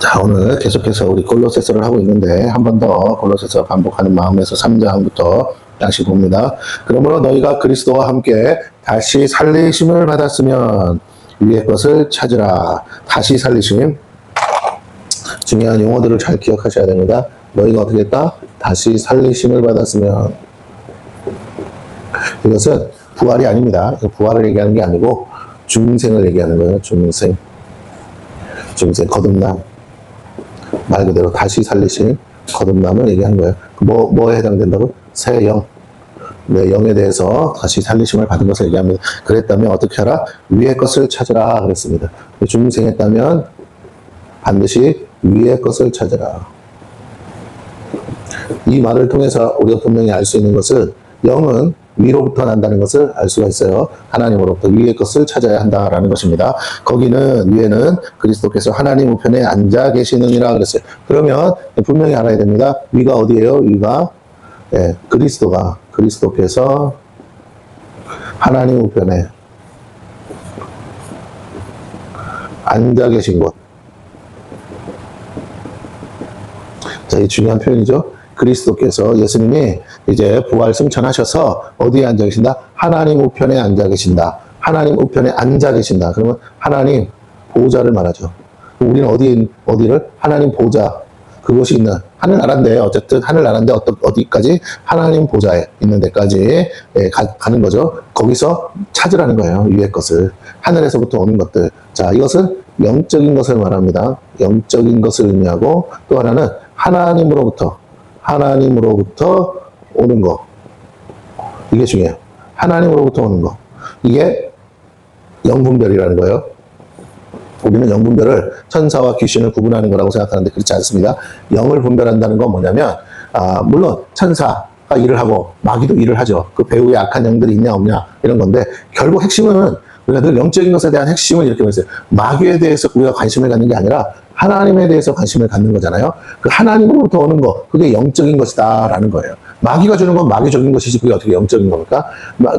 자, 오늘 계속해서 우리 골로새서를 하고 있는데 한 번 더 골로새서 반복하는 마음에서 3장부터 다시 봅니다. 그러므로 너희가 그리스도와 함께 다시 살리심을 받았으면 위의 것을 찾으라. 다시 살리심. 중요한 용어들을 잘 기억하셔야 됩니다. 너희가 어떻게 했다? 다시 살리심을 받았으면. 이것은 부활이 아닙니다. 부활을 얘기하는 게 아니고 중생을 얘기하는 거예요. 중생, 거듭남. 말 그대로 다시 살리신 거듭남을 얘기하는 거예요. 뭐에 해당된다고? 새 영. 네, 영에 대해서 다시 살리심을 받은 것을 얘기합니다. 그랬다면 어떻게 하라? 위의 것을 찾으라 그랬습니다. 중생했다면 반드시 위의 것을 찾으라. 이 말을 통해서 우리가 분명히 알 수 있는 것은 영은 위로부터 난다는 것을 알 수가 있어요. 하나님으로부터 위의 것을 찾아야 한다라는 것입니다. 거기는 위에는 그리스도께서 하나님 우편에 앉아 계시느니라 그랬어요. 그러면 분명히 알아야 됩니다. 위가 어디예요? 위가 그리스도께서 하나님 우편에 앉아 계신 곳. 자, 이 중요한 표현이죠. 그리스도께서 예수님이 이제 부활 승천하셔서 어디에 앉아 계신다? 하나님 우편에 앉아 계신다. 하나님 우편에 앉아 계신다. 그러면 하나님 보좌를 말하죠. 우리는 어디를? 하나님 보좌. 그곳이 있는 하늘나라인데 어쨌든 하늘나라인데 어디까지? 하나님 보좌에 있는 데까지 가는 거죠. 거기서 찾으라는 거예요. 위의 것을. 하늘에서부터 오는 것들. 자, 이것은 영적인 것을 말합니다. 영적인 것을 의미하고 또 하나는 하나님으로부터 오는 거. 이게 중요해요. 하나님으로부터 오는 거. 이게 영분별이라는 거예요. 우리는 영분별을 천사와 귀신을 구분하는 거라고 생각하는데 그렇지 않습니다. 영을 분별한다는 건 뭐냐면, 물론 천사가 일을 하고 마귀도 일을 하죠. 그 배후에 악한 영들이 있냐 없냐 이런 건데 결국 핵심은 우리가 늘 영적인 것에 대한 핵심은 이렇게 말했어요. 마귀에 대해서 우리가 관심을 갖는 게 아니라 하나님에 대해서 관심을 갖는 거잖아요. 그 하나님으로부터 오는 거, 그게 영적인 것이다 라는 거예요. 마귀가 주는 건 마귀적인 것이지 그게 어떻게 영적인 겁니까?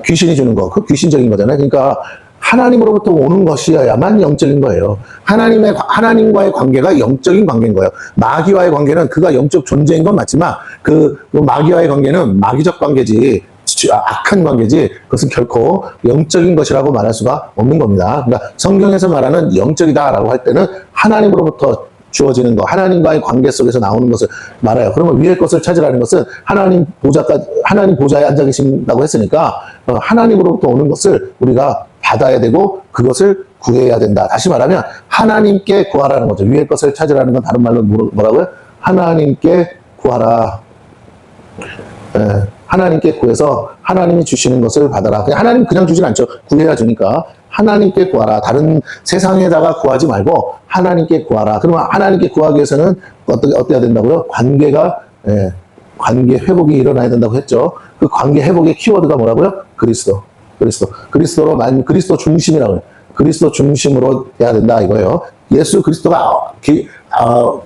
귀신이 주는 거, 그 귀신적인 거잖아요. 그러니까 하나님으로부터 오는 것이어야만 영적인 거예요. 하나님과의 관계가 영적인 관계인 거예요. 마귀와의 관계는 그가 영적 존재인 건 맞지만 그 마귀와의 관계는 마귀적 관계지 악한 관계지 그것은 결코 영적인 것이라고 말할 수가 없는 겁니다. 그러니까 성경에서 말하는 영적이다라고 할 때는 하나님으로부터 주어지는 것, 하나님과의 관계 속에서 나오는 것을 말해요. 그러면 위의 것을 찾으라는 것은 하나님 보좌에 앉아 계신다고 했으니까 하나님으로부터 오는 것을 우리가 받아야 되고 그것을 구해야 된다. 다시 말하면 하나님께 구하라는 거죠. 위의 것을 찾으라는 건 다른 말로 뭐라고요? 하나님께 구하라. 하나님께 구해서 하나님이 주시는 것을 받아라. 하나님 그냥 주진 않죠. 구해야 주니까 하나님께 구하라. 다른 세상에다가 구하지 말고 하나님께 구하라. 그러면 하나님께 구하기 위해서는 어때야 된다고요? 관계 회복이 일어나야 된다고 했죠. 그 관계 회복의 키워드가 뭐라고요? 그리스도 중심이라고 해요. 그리스도 중심으로 돼야 된다 이거예요. 예수 그리스도가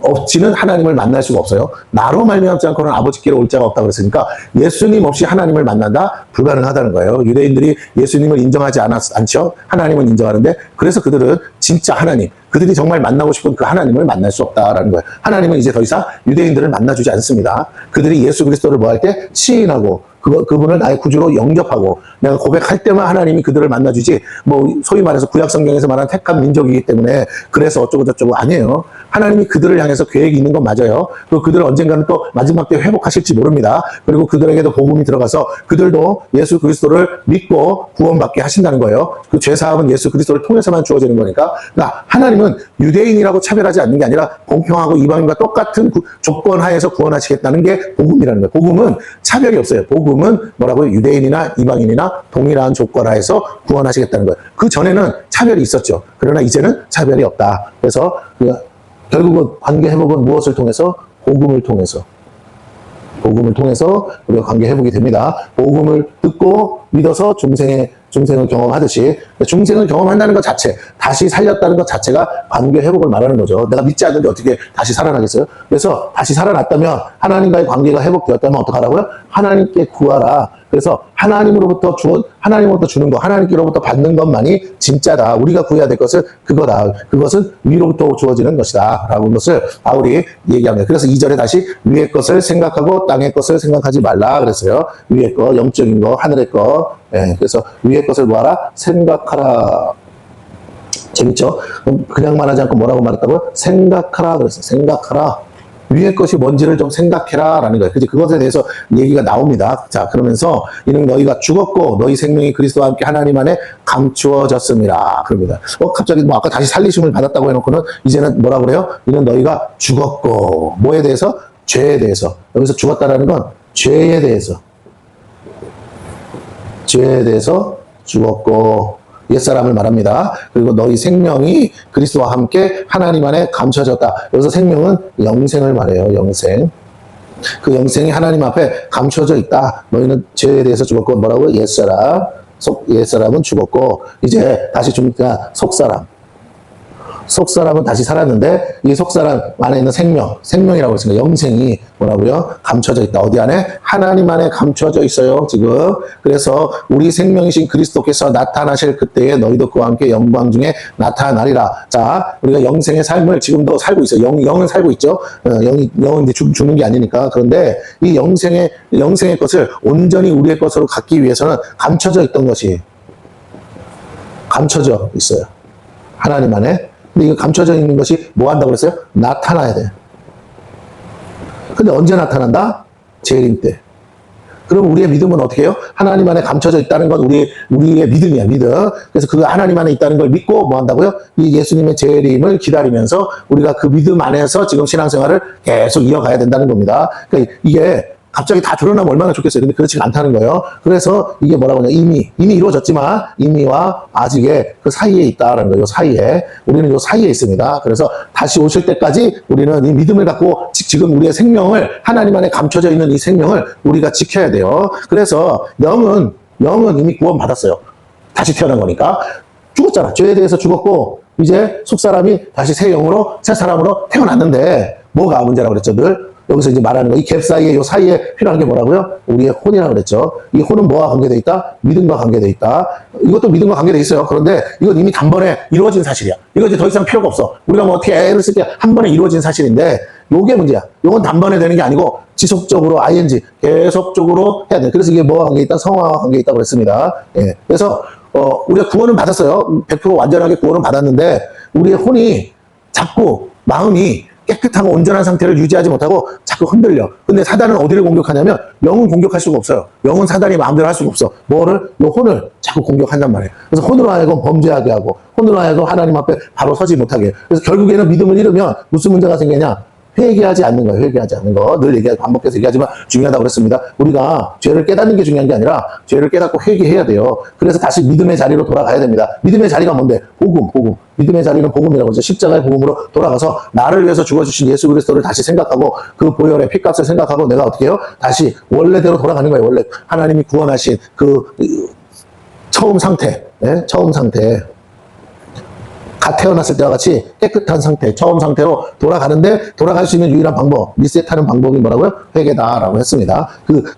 없이는 하나님을 만날 수가 없어요. 나로 말미암지 않고는 아버지께로 올 자가 없다고 그랬으니까 예수님 없이 하나님을 만난다? 불가능하다는 거예요. 유대인들이 예수님을 인정하지 않죠? 하나님은 인정하는데 그래서 그들은 진짜 하나님, 그들이 정말 만나고 싶은 그 하나님을 만날 수 없다라는 거예요. 하나님은 이제 더 이상 유대인들을 만나주지 않습니다. 그들이 예수 그리스도를 뭐 할 때 시인하고 그분을 나의 구주로 영접하고 내가 고백할 때만 하나님이 그들을 만나주지 소위 말해서 구약 성경에서 말하는 택한 민족이기 때문에 그래서 어쩌고 저쩌고 아니에요. 하나님이 그들을 향해서 계획이 있는 건 맞아요. 그리고 그들을 언젠가는 또 마지막 때 회복하실지 모릅니다. 그리고 그들에게도 복음이 들어가서 그들도 예수 그리스도를 믿고 구원받게 하신다는 거예요. 그 죄사함은 예수 그리스도를 통해서만 주어지는 거니까. 그러니까 하나님은 유대인이라고 차별하지 않는 게 아니라 공평하고 이방인과 똑같은 조건 하에서 구원하시겠다는 게 복음이라는 거예요. 복음은 차별이 없어요. 복음은 뭐라고요? 유대인이나 이방인이나 동일한 조건 하에서 구원하시겠다는 거예요. 그 전에는 차별이 있었죠. 그러나 이제는 차별이 없다. 그래서 결국은 관계 회복은 무엇을 통해서? 복음을 통해서 우리가 관계 회복이 됩니다. 복음을 듣고 믿어서 중생을 경험하듯이 중생을 경험한다는 것 자체, 다시 살렸다는 것 자체가 관계 회복을 말하는 거죠. 내가 믿지 않는데 어떻게 다시 살아나겠어요? 그래서 다시 살아났다면 하나님과의 관계가 회복되었다면 어떡하라고요? 하나님께 구하라. 그래서 하나님으로부터 주는 거, 하나님께로부터 받는 것만이 진짜다. 우리가 구해야 될 것은 그거다. 그것은 위로부터 주어지는 것이다. 라고 것을 바울이 얘기합니다. 그래서 2절에 다시 위의 것을 생각하고 땅의 것을 생각하지 말라 그랬어요. 위의 거, 영적인 거, 하늘의 거. 예, 그래서 위의 것을 뭐하라? 생각하라. 재밌죠? 그냥 말하지 않고 뭐라고 말했다고요? 생각하라 그랬어요. 생각하라. 위의 것이 뭔지를 좀 생각해라 라는 거예요. 그치? 그것에 대해서 얘기가 나옵니다. 자, 그러면서 이는 너희가 죽었고 너희 생명이 그리스도와 함께 하나님 안에 감추어졌습니다. 그럽니다. 갑자기 뭐 아까 다시 살리심을 받았다고 해놓고는 이제는 뭐라고 그래요? 이는 너희가 죽었고 뭐에 대해서? 죄에 대해서. 여기서 죽었다라는 건 죄에 대해서 죽었고 옛사람을 말합니다. 그리고 너희 생명이 그리스도와 함께 하나님 안에 감춰졌다. 여기서 생명은 영생을 말해요. 영생. 그 영생이 하나님 앞에 감춰져 있다. 너희는 죄에 대해서 죽었고 뭐라고? 옛사람은 죽었고 이제 다시 죽으니까 속사람은 다시 살았는데 이 속사람 안에 있는 생명이라고 했습니다. 영생이 뭐라고요? 감춰져 있다. 어디 안에? 하나님 안에 감춰져 있어요. 지금. 그래서 우리 생명이신 그리스도께서 나타나실 그때에 너희도 그와 함께 영광 중에 나타나리라. 자, 우리가 영생의 삶을 지금도 살고 있어요. 영은 살고 있죠. 영은 이제 죽는 게 아니니까. 그런데 이 영생의 것을 온전히 우리의 것으로 갖기 위해서는 감춰져 있던 것이 감춰져 있어요. 하나님 안에. 근데 이거 감춰져 있는 것이 뭐 한다고 그랬어요? 나타나야 돼. 근데 언제 나타난다? 재림 때. 그럼 우리의 믿음은 어떻게 해요? 하나님 안에 감춰져 있다는 건 우리의 믿음이야, 믿음. 그래서 그 하나님 안에 있다는 걸 믿고 뭐 한다고요? 이 예수님의 재림을 기다리면서 우리가 그 믿음 안에서 지금 신앙생활을 계속 이어가야 된다는 겁니다. 그러니까 이게 갑자기 다 드러나면 얼마나 좋겠어요. 근데 그렇지 않다는 거예요. 그래서 이게 뭐라고 하냐. 이미 이루어졌지만 이미와 아직의 그 사이에 있다라는 거예요. 사이에. 우리는 요 사이에 있습니다. 그래서 다시 오실 때까지 우리는 이 믿음을 갖고 지금 우리의 생명을 하나님 안에 감춰져 있는 이 생명을 우리가 지켜야 돼요. 그래서 영은 이미 구원받았어요. 다시 태어난 거니까. 죽었잖아. 죄에 대해서 죽었고 이제 속사람이 다시 새 영으로 새 사람으로 태어났는데 뭐가 문제라고 그랬죠? 늘 여기서 이제 말하는 거, 이 갭 사이에, 요 사이에 필요한 게 뭐라고요? 우리의 혼이라고 그랬죠. 이 혼은 뭐와 관계되어 있다? 믿음과 관계되어 있다. 이것도 믿음과 관계되어 있어요. 그런데 이건 이미 단번에 이루어진 사실이야. 이거 이제 더 이상 필요가 없어. 우리가 뭐 어떻게 애를 쓸 게 한 번에 이루어진 사실인데, 요게 문제야. 요건 단번에 되는 게 아니고, 지속적으로, ing, 계속적으로 해야 돼. 그래서 이게 뭐와 관계에 있다? 성화와 관계에 있다고 그랬습니다. 예. 그래서, 우리가 구원은 받았어요. 100% 완전하게 구원은 받았는데, 우리의 혼이 자꾸 마음이 깨끗하고 온전한 상태를 유지하지 못하고 자꾸 흔들려. 근데 사단은 어디를 공격하냐면 영은 공격할 수가 없어요. 영은 사단이 마음대로 할 수가 없어. 뭐를? 요 혼을 자꾸 공격한단 말이에요. 그래서 혼으로 하여금 범죄하게 하고 혼으로 하여금 하나님 앞에 바로 서지 못하게 해요. 그래서 결국에는 믿음을 잃으면 무슨 문제가 생기냐? 회개하지 않는 거예요. 회개하지 않는 거. 늘 반복해서 얘기하지만 중요하다고 그랬습니다. 우리가 죄를 깨닫는 게 중요한 게 아니라 죄를 깨닫고 회개해야 돼요. 그래서 다시 믿음의 자리로 돌아가야 됩니다. 믿음의 자리가 뭔데? 복음. 믿음의 자리는 복음이라고 그러죠. 십자가의 복음으로 돌아가서 나를 위해서 죽어주신 예수 그리스도를 다시 생각하고 그 보혈의 피값을 생각하고 내가 어떻게 해요? 다시 원래대로 돌아가는 거예요. 원래 하나님이 구원하신 그 처음 상태. 네? 처음 상태. 갓 태어났을 때와 같이 깨끗한 상태, 처음 상태로 돌아갈 수 있는 유일한 방법, 리셋하는 방법이 뭐라고요? 회개다라고 했습니다.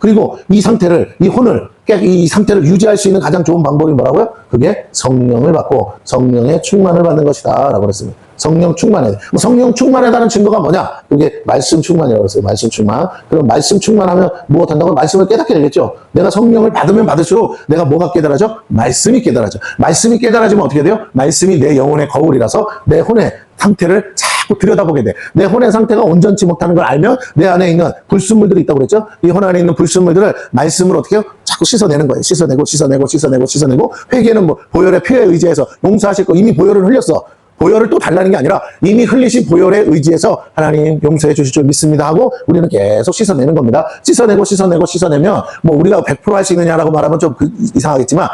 그리고 이 상태를, 이 상태를 유지할 수 있는 가장 좋은 방법이 뭐라고요? 그게 성령을 받고 성령의 충만을 받는 것이다 라고 그랬습니다. 성령 충만해. 성령 충만하다는 증거가 뭐냐? 그게 말씀 충만이라고 했어요. 말씀 충만. 그럼 말씀 충만하면 무엇 한다고? 말씀을 깨닫게 되겠죠. 내가 성령을 받으면 받을수록 내가 뭐가 깨달아져? 말씀이 깨달아져. 말씀이 깨달아지면 어떻게 돼요? 말씀이 내 영혼의 거울이라서 내 혼의 상태를 자꾸 들여다보게 돼. 내 혼의 상태가 온전치 못하는 걸 알면 내 안에 있는 불순물들이 있다고 그랬죠? 이 혼 안에 있는 불순물들을 말씀으로 어떻게 해요? 자꾸 씻어내는 거예요. 씻어내고 회개는 뭐 보혈의 피에 의지해서 용서하실 거 이미 보혈을 흘렸어. 보혈을 또 달라는 게 아니라 이미 흘리신 보혈에 의지해서 하나님 용서해 주실 줄 믿습니다 하고 우리는 계속 씻어내는 겁니다. 씻어내면 뭐 우리가 100% 할 수 있느냐라고 말하면 좀 이상하겠지만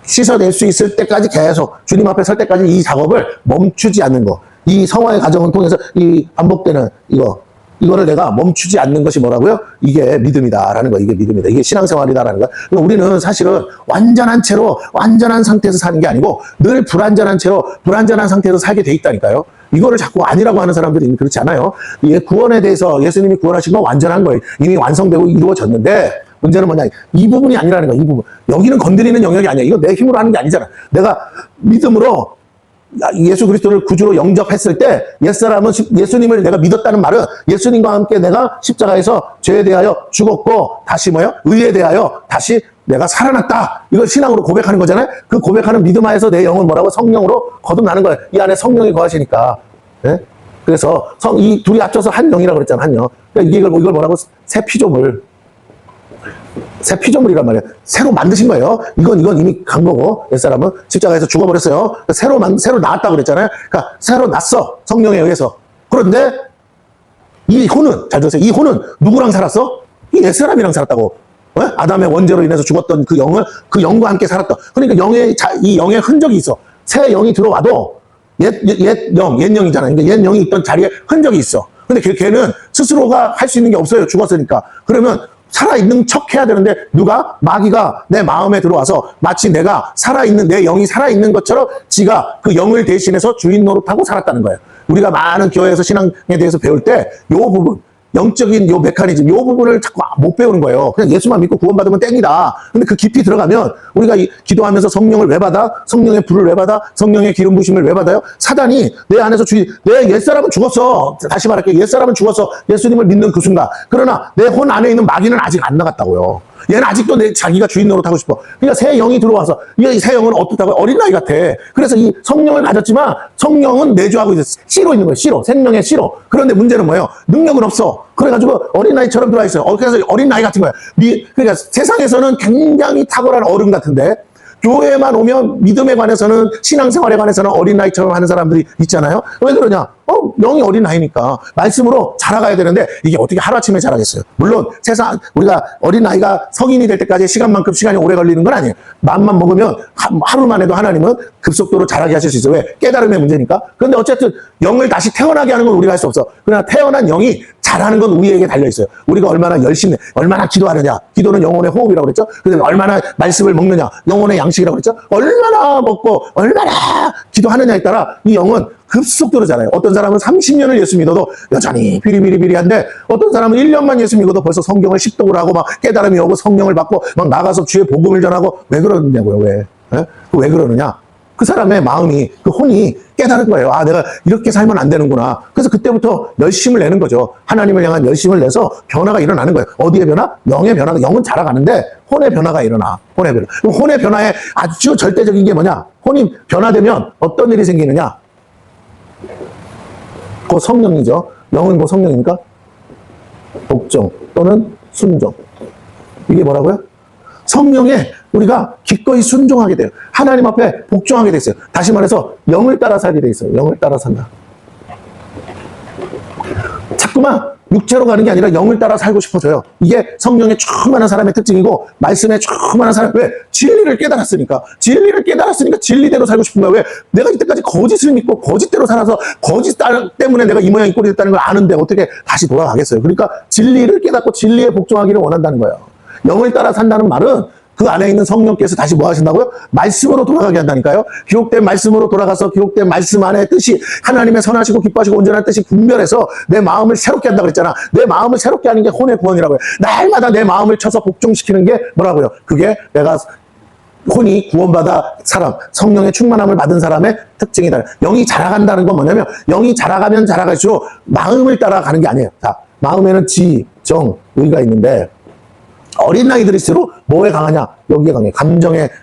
씻어낼 수 있을 때까지 계속 주님 앞에 설 때까지 이 작업을 멈추지 않는 거. 이 성화의 과정을 통해서 이 반복되는 이거를 내가 멈추지 않는 것이 뭐라고요? 이게 믿음이다라는 거. 이게 믿음이다. 이게 신앙생활이다라는 거. 그러니까 우리는 사실은 완전한 채로 완전한 상태에서 사는 게 아니고 늘 불완전한 채로 불완전한 상태에서 살게 돼 있다니까요. 이거를 자꾸 아니라고 하는 사람들이 그렇지 않아요. 구원에 대해서 예수님이 구원하신 건 완전한 거예요. 이미 완성되고 이루어졌는데 문제는 뭐냐? 이 부분이 아니라는 거야, 이 부분. 여기는 건드리는 영역이 아니야. 이거 내 힘으로 하는 게 아니잖아. 내가 믿음으로 예수 그리스도를 구주로 영접했을 때 옛사람은 예수님을 내가 믿었다는 말은 예수님과 함께 내가 십자가에서 죄에 대하여 죽었고 다시 뭐요? 의에 대하여 다시 내가 살아났다. 이걸 신앙으로 고백하는 거잖아요. 그 고백하는 믿음 하에서 내 영은 뭐라고? 성령으로 거듭나는 거예요. 이 안에 성령이 거하시니까. 네? 그래서 이 둘이 합쳐서 한 영이라고 그랬잖아, 한 영. 그러니까 이걸 뭐라고? 새 피조물. 새 피조물이란 말이에요. 새로 만드신 거예요. 이건 이미 간 거고, 옛사람은 십자가에서 죽어버렸어요. 새로 나왔다고 그랬잖아요. 그러니까 새로 났어. 성령에 의해서. 그런데 이 혼은, 잘 들으세요. 이 혼은 누구랑 살았어? 이 옛사람이랑 살았다고. 아담의 원죄로 인해서 죽었던 그 영을, 그 영과 함께 살았다. 그러니까 이 영의 흔적이 있어. 새 영이 들어와도 옛 영이잖아. 그러니까 옛 영이 있던 자리에 흔적이 있어. 근데 걔는 스스로가 할 수 있는 게 없어요. 죽었으니까. 그러면 살아있는 척 해야 되는데 마귀가 내 마음에 들어와서 마치 내가 내 영이 살아있는 것처럼 지가 그 영을 대신해서 주인 노릇하고 살았다는 거예요. 우리가 많은 교회에서 신앙에 대해서 배울 때 요 부분, 영적인 요 메커니즘, 요 부분을 자꾸 못 배우는 거예요. 그냥 예수만 믿고 구원받으면 땡이다. 근데 그 깊이 들어가면 우리가 기도하면서 성령을 왜 받아? 성령의 불을 왜 받아? 성령의 기름 부심을 왜 받아요? 사단이 내 안에서 내 옛사람은 죽었어. 다시 말할게요. 옛사람은 죽었어. 예수님을 믿는 그 순간. 그러나 내 혼 안에 있는 마귀는 아직 안 나갔다고요. 얘는 아직도 자기가 주인 노릇하고 싶어. 그러니까 새 영이 들어와서 이 새 영은 어떻다고? 어린아이 같아. 그래서 이 성령을 가졌지만 성령은 내주하고 있어. 씨로 있는 거예요. 씨로. 생명의 씨로. 그런데 문제는 뭐예요? 능력은 없어. 그래가지고 어린아이처럼 들어와 있어요. 그래서 어린아이 같은 거야. 그러니까 세상에서는 굉장히 탁월한 어른 같은데 교회에만 오면 믿음에 관해서는 신앙생활에 관해서는 어린아이처럼 하는 사람들이 있잖아요. 왜 그러냐? 영이 어린아이니까 말씀으로 자라가야 되는데 이게 어떻게 하루아침에 자라겠어요? 물론 우리가 어린아이가 성인이 될 때까지 시간만큼 시간이 오래 걸리는 건 아니에요. 맘만 먹으면 하루만 해도 하나님은 급속도로 자라게 하실 수 있어요. 왜? 깨달음의 문제니까. 그런데 어쨌든 영을 다시 태어나게 하는 건 우리가 할 수 없어. 그러나 태어난 영이 잘하는 건 우리에게 달려있어요. 우리가 얼마나 열심히, 얼마나 기도하느냐. 기도는 영혼의 호흡이라고 그랬죠. 그래서 얼마나 말씀을 먹느냐. 영혼의 양식이라고 그랬죠. 얼마나 먹고 얼마나 기도하느냐에 따라 이 영은 급속도로 자라요. 어떤 사람은 30년을 예수 믿어도 여전히 비리비리한데 어떤 사람은 1년만 예수 믿어도 벌써 성경을 식독을 하고 막 깨달음이 오고 성령을 받고 막 나가서 주의 복음을 전하고 왜 그러느냐고요. 왜? 왜 그러느냐? 그 사람의 마음이, 그 혼이 깨달은 거예요. 아, 내가 이렇게 살면 안 되는구나. 그래서 그때부터 열심을 내는 거죠. 하나님을 향한 열심을 내서 변화가 일어나는 거예요. 어디의 변화? 영의 변화가, 영은 자라가는데 혼의 변화가 일어나. 혼의 변화. 그럼 혼의 변화에 아주 절대적인 게 뭐냐? 혼이 변화되면 어떤 일이 생기느냐? 그 성령이죠. 영은 그 성령입니까? 복종 또는 순종. 이게 뭐라고요? 성령에 우리가 기꺼이 순종하게 돼요. 하나님 앞에 복종하게 돼 있어요. 다시 말해서 영을 따라 살게 돼 있어요. 영을 따라 산다. 자꾸만 육체로 가는 게 아니라 영을 따라 살고 싶어져요. 이게 성령에 충만한 사람의 특징이고 말씀에 충만한 사람. 왜? 진리를 깨달았으니까. 진리를 깨달았으니까 진리대로 살고 싶은 거야. 왜? 내가 이때까지 거짓을 믿고 거짓대로 살아서 거짓 때문에 내가 이 모양 이 꼴이 됐다는 걸 아는데 어떻게 다시 돌아가겠어요. 그러니까 진리를 깨닫고 진리에 복종하기를 원한다는 거예요. 영을 따라 산다는 말은 그 안에 있는 성령께서 다시 뭐 하신다고요? 말씀으로 돌아가게 한다니까요. 기록된 말씀으로 돌아가서 기록된 말씀 안에 뜻이 하나님의 선하시고 기뻐하시고 온전한 뜻이 분별해서 내 마음을 새롭게 한다고 그랬잖아. 내 마음을 새롭게 하는 게 혼의 구원이라고요. 날마다 내 마음을 쳐서 복종시키는 게 뭐라고요? 그게 내가 혼이 구원받아 성령의 충만함을 받은 사람의 특징이다. 영이 자라간다는 건 뭐냐면 영이 자라가면 자라갈수록 마음을 따라가는 게 아니에요. 자, 마음에는 지, 정, 의가 있는데 어린 나이들일수록 뭐에 강하냐? 여기에 강해.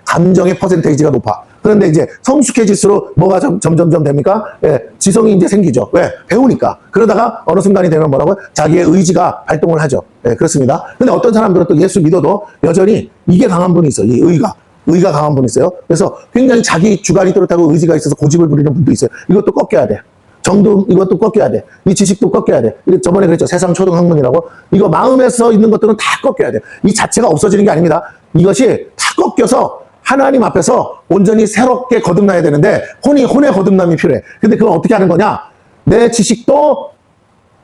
감정의 퍼센테이지가 높아. 그런데 이제 성숙해질수록 뭐가 점점 됩니까? 예, 지성이 이제 생기죠. 왜? 배우니까. 그러다가 어느 순간이 되면 뭐라고요? 자기의 의지가 발동을 하죠. 예, 그렇습니다. 근데 어떤 사람들은 또 예수 믿어도 여전히 이게 강한 분이 있어요. 이 의가 강한 분이 있어요. 그래서 굉장히 자기 주관이 뚜렷하고 의지가 있어서 고집을 부리는 분도 있어요. 이것도 꺾여야 돼. 정도 이것도 꺾여야 돼. 이 지식도 꺾여야 돼. 저번에 그랬죠. 세상 초등학문이라고. 이거 마음에서 있는 것들은 다 꺾여야 돼. 이 자체가 없어지는 게 아닙니다. 이것이 다 꺾여서 하나님 앞에서 온전히 새롭게 거듭나야 되는데 혼의 거듭남이 필요해. 근데 그건 어떻게 하는 거냐? 내 지식도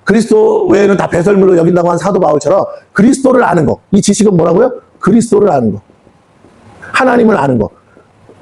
그리스도 외에는 다 배설물로 여긴다고 한 사도 바울처럼 그리스도를 아는 거. 이 지식은 뭐라고요? 그리스도를 아는 거. 하나님을 아는 거.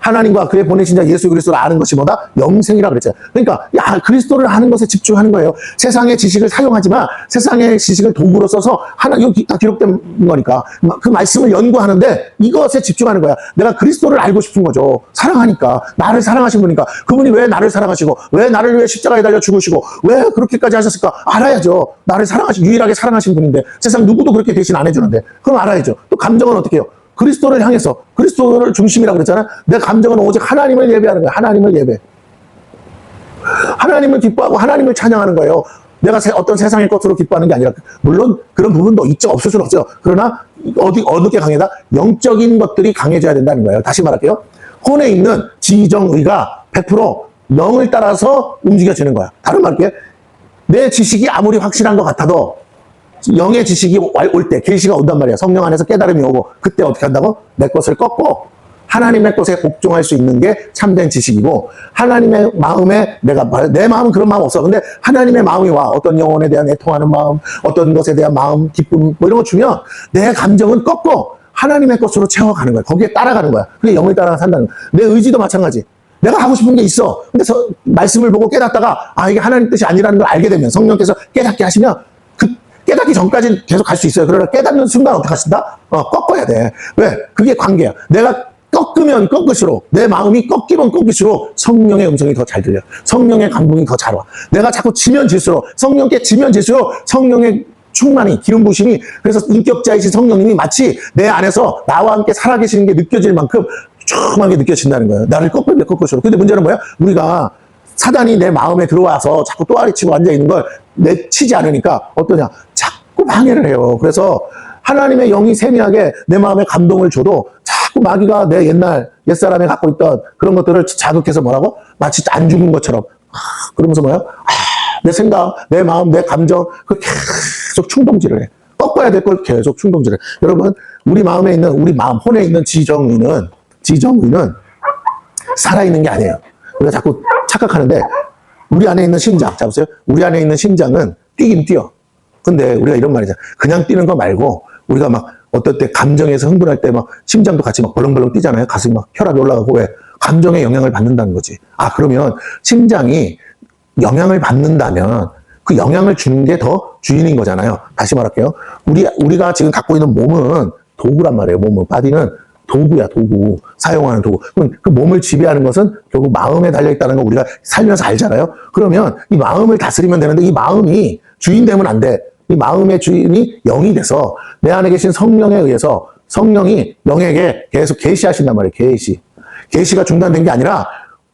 하나님과 그의 보내신 자 예수 그리스도를 아는 것이 뭐다? 영생이라 그랬잖아요. 그러니까 그리스도를 아는 것에 집중하는 거예요. 세상의 지식을 사용하지만 세상의 지식을 도구로 써서 여기 다 기록된 거니까 그 말씀을 연구하는데 이것에 집중하는 거야. 내가 그리스도를 알고 싶은 거죠. 사랑하니까. 나를 사랑하신 분이니까. 그분이 왜 나를 사랑하시고 왜 나를 위해 십자가에 달려 죽으시고 왜 그렇게까지 하셨을까? 알아야죠. 나를 유일하게 사랑하신 분인데 세상 누구도 그렇게 대신 안 해주는데 그럼 알아야죠. 또 감정은 어떻게 해요? 그리스도를 향해서 그리스도를 중심이라고 그랬잖아요. 내 감정은 오직 하나님을 예배하는 거예요. 하나님을 예배. 하나님을 기뻐하고 하나님을 찬양하는 거예요. 내가 어떤 세상의 것으로 기뻐하는 게 아니라 물론 그런 부분도 있죠. 없을 수는 없죠. 그러나 어느 게 강해다? 영적인 것들이 강해져야 된다는 거예요. 다시 말할게요. 혼에 있는 지정의가 100% 영을 따라서 움직여지는 거야. 다른 말할게요. 내 지식이 아무리 확실한 것 같아도 영의 지식이 올 때, 계시가 온단 말이야. 성령 안에서 깨달음이 오고 그때 어떻게 한다고? 내 것을 꺾고 하나님의 것에 복종할 수 있는 게 참된 지식이고 하나님의 마음에 내 마음은 그런 마음 없어. 근데 하나님의 마음이 와. 어떤 영혼에 대한 애통하는 마음, 어떤 것에 대한 마음, 기쁨 뭐 이런 거 주면 내 감정은 꺾고 하나님의 것으로 채워가는 거야. 거기에 따라가는 거야. 그게 영을 따라 산다는 거야. 내 의지도 마찬가지. 내가 하고 싶은 게 있어. 근데 말씀을 보고 깨닫다가 이게 하나님 뜻이 아니라는 걸 알게 되면 성령께서 깨닫게 하시면 깨닫기 전까지는 계속 갈 수 있어요. 그러나 깨닫는 순간 어떻게 하신다? 꺾어야 돼. 왜? 그게 관계야. 내가 꺾으면 꺾을수록 내 마음이 꺾이면 꺾일수록 성령의 음성이 더 잘 들려. 성령의 감동이 더 잘 와. 내가 자꾸 지면 질수록 성령께 지면 질수록 성령의 충만이 기름 부심이 그래서 인격자이신 성령님이 마치 내 안에서 나와 함께 살아계시는 게 느껴질 만큼 충만하게 느껴진다는 거예요. 나를 꺾을수록. 근데 문제는 뭐야? 우리가 사단이 내 마음에 들어와서 자꾸 또아리치고 앉아있는 걸 내치지 않으니까 어떠냐? 자꾸 방해를 해요. 그래서 하나님의 영이 세미하게 내 마음에 감동을 줘도 자꾸 마귀가 내 옛사람에 갖고 있던 그런 것들을 자극해서 뭐라고? 마치 안 죽은 것처럼. 그러면서 뭐야? 내 생각, 내 마음, 내 감정, 그걸 계속 충동질을 해. 꺾어야 될 걸 계속 충동질을 해. 여러분, 우리 마음에 있는, 우리 마음, 혼에 있는 지정의는 살아있는 게 아니에요. 우리가 자꾸 착각하는데 우리 안에 있는 심장, 자 보세요. 우리 안에 있는 심장은 뛰긴 뛰어. 근데 우리가 이런 말이잖아. 그냥 뛰는 거 말고 우리가 막 어떨 때 감정에서 흥분할 때 막 심장도 같이 막 벌렁벌렁 뛰잖아요. 가슴이 막 혈압이 올라가고 왜? 감정에 영향을 받는다는 거지. 그러면 심장이 영향을 받는다면 그 영향을 주는 게 더 주인인 거잖아요. 다시 말할게요. 우리가 지금 갖고 있는 몸은 도구란 말이에요. 바디는 도구야, 도구. 사용하는 도구. 그럼 그 몸을 지배하는 것은 결국 마음에 달려있다는 거 우리가 살면서 알잖아요. 그러면 이 마음을 다스리면 되는데 이 마음이 주인 되면 안 돼. 이 마음의 주인이 영이 돼서 내 안에 계신 성령에 의해서 성령이 영에게 계속 계시하신단 말이에요. 계시가 중단된 게 아니라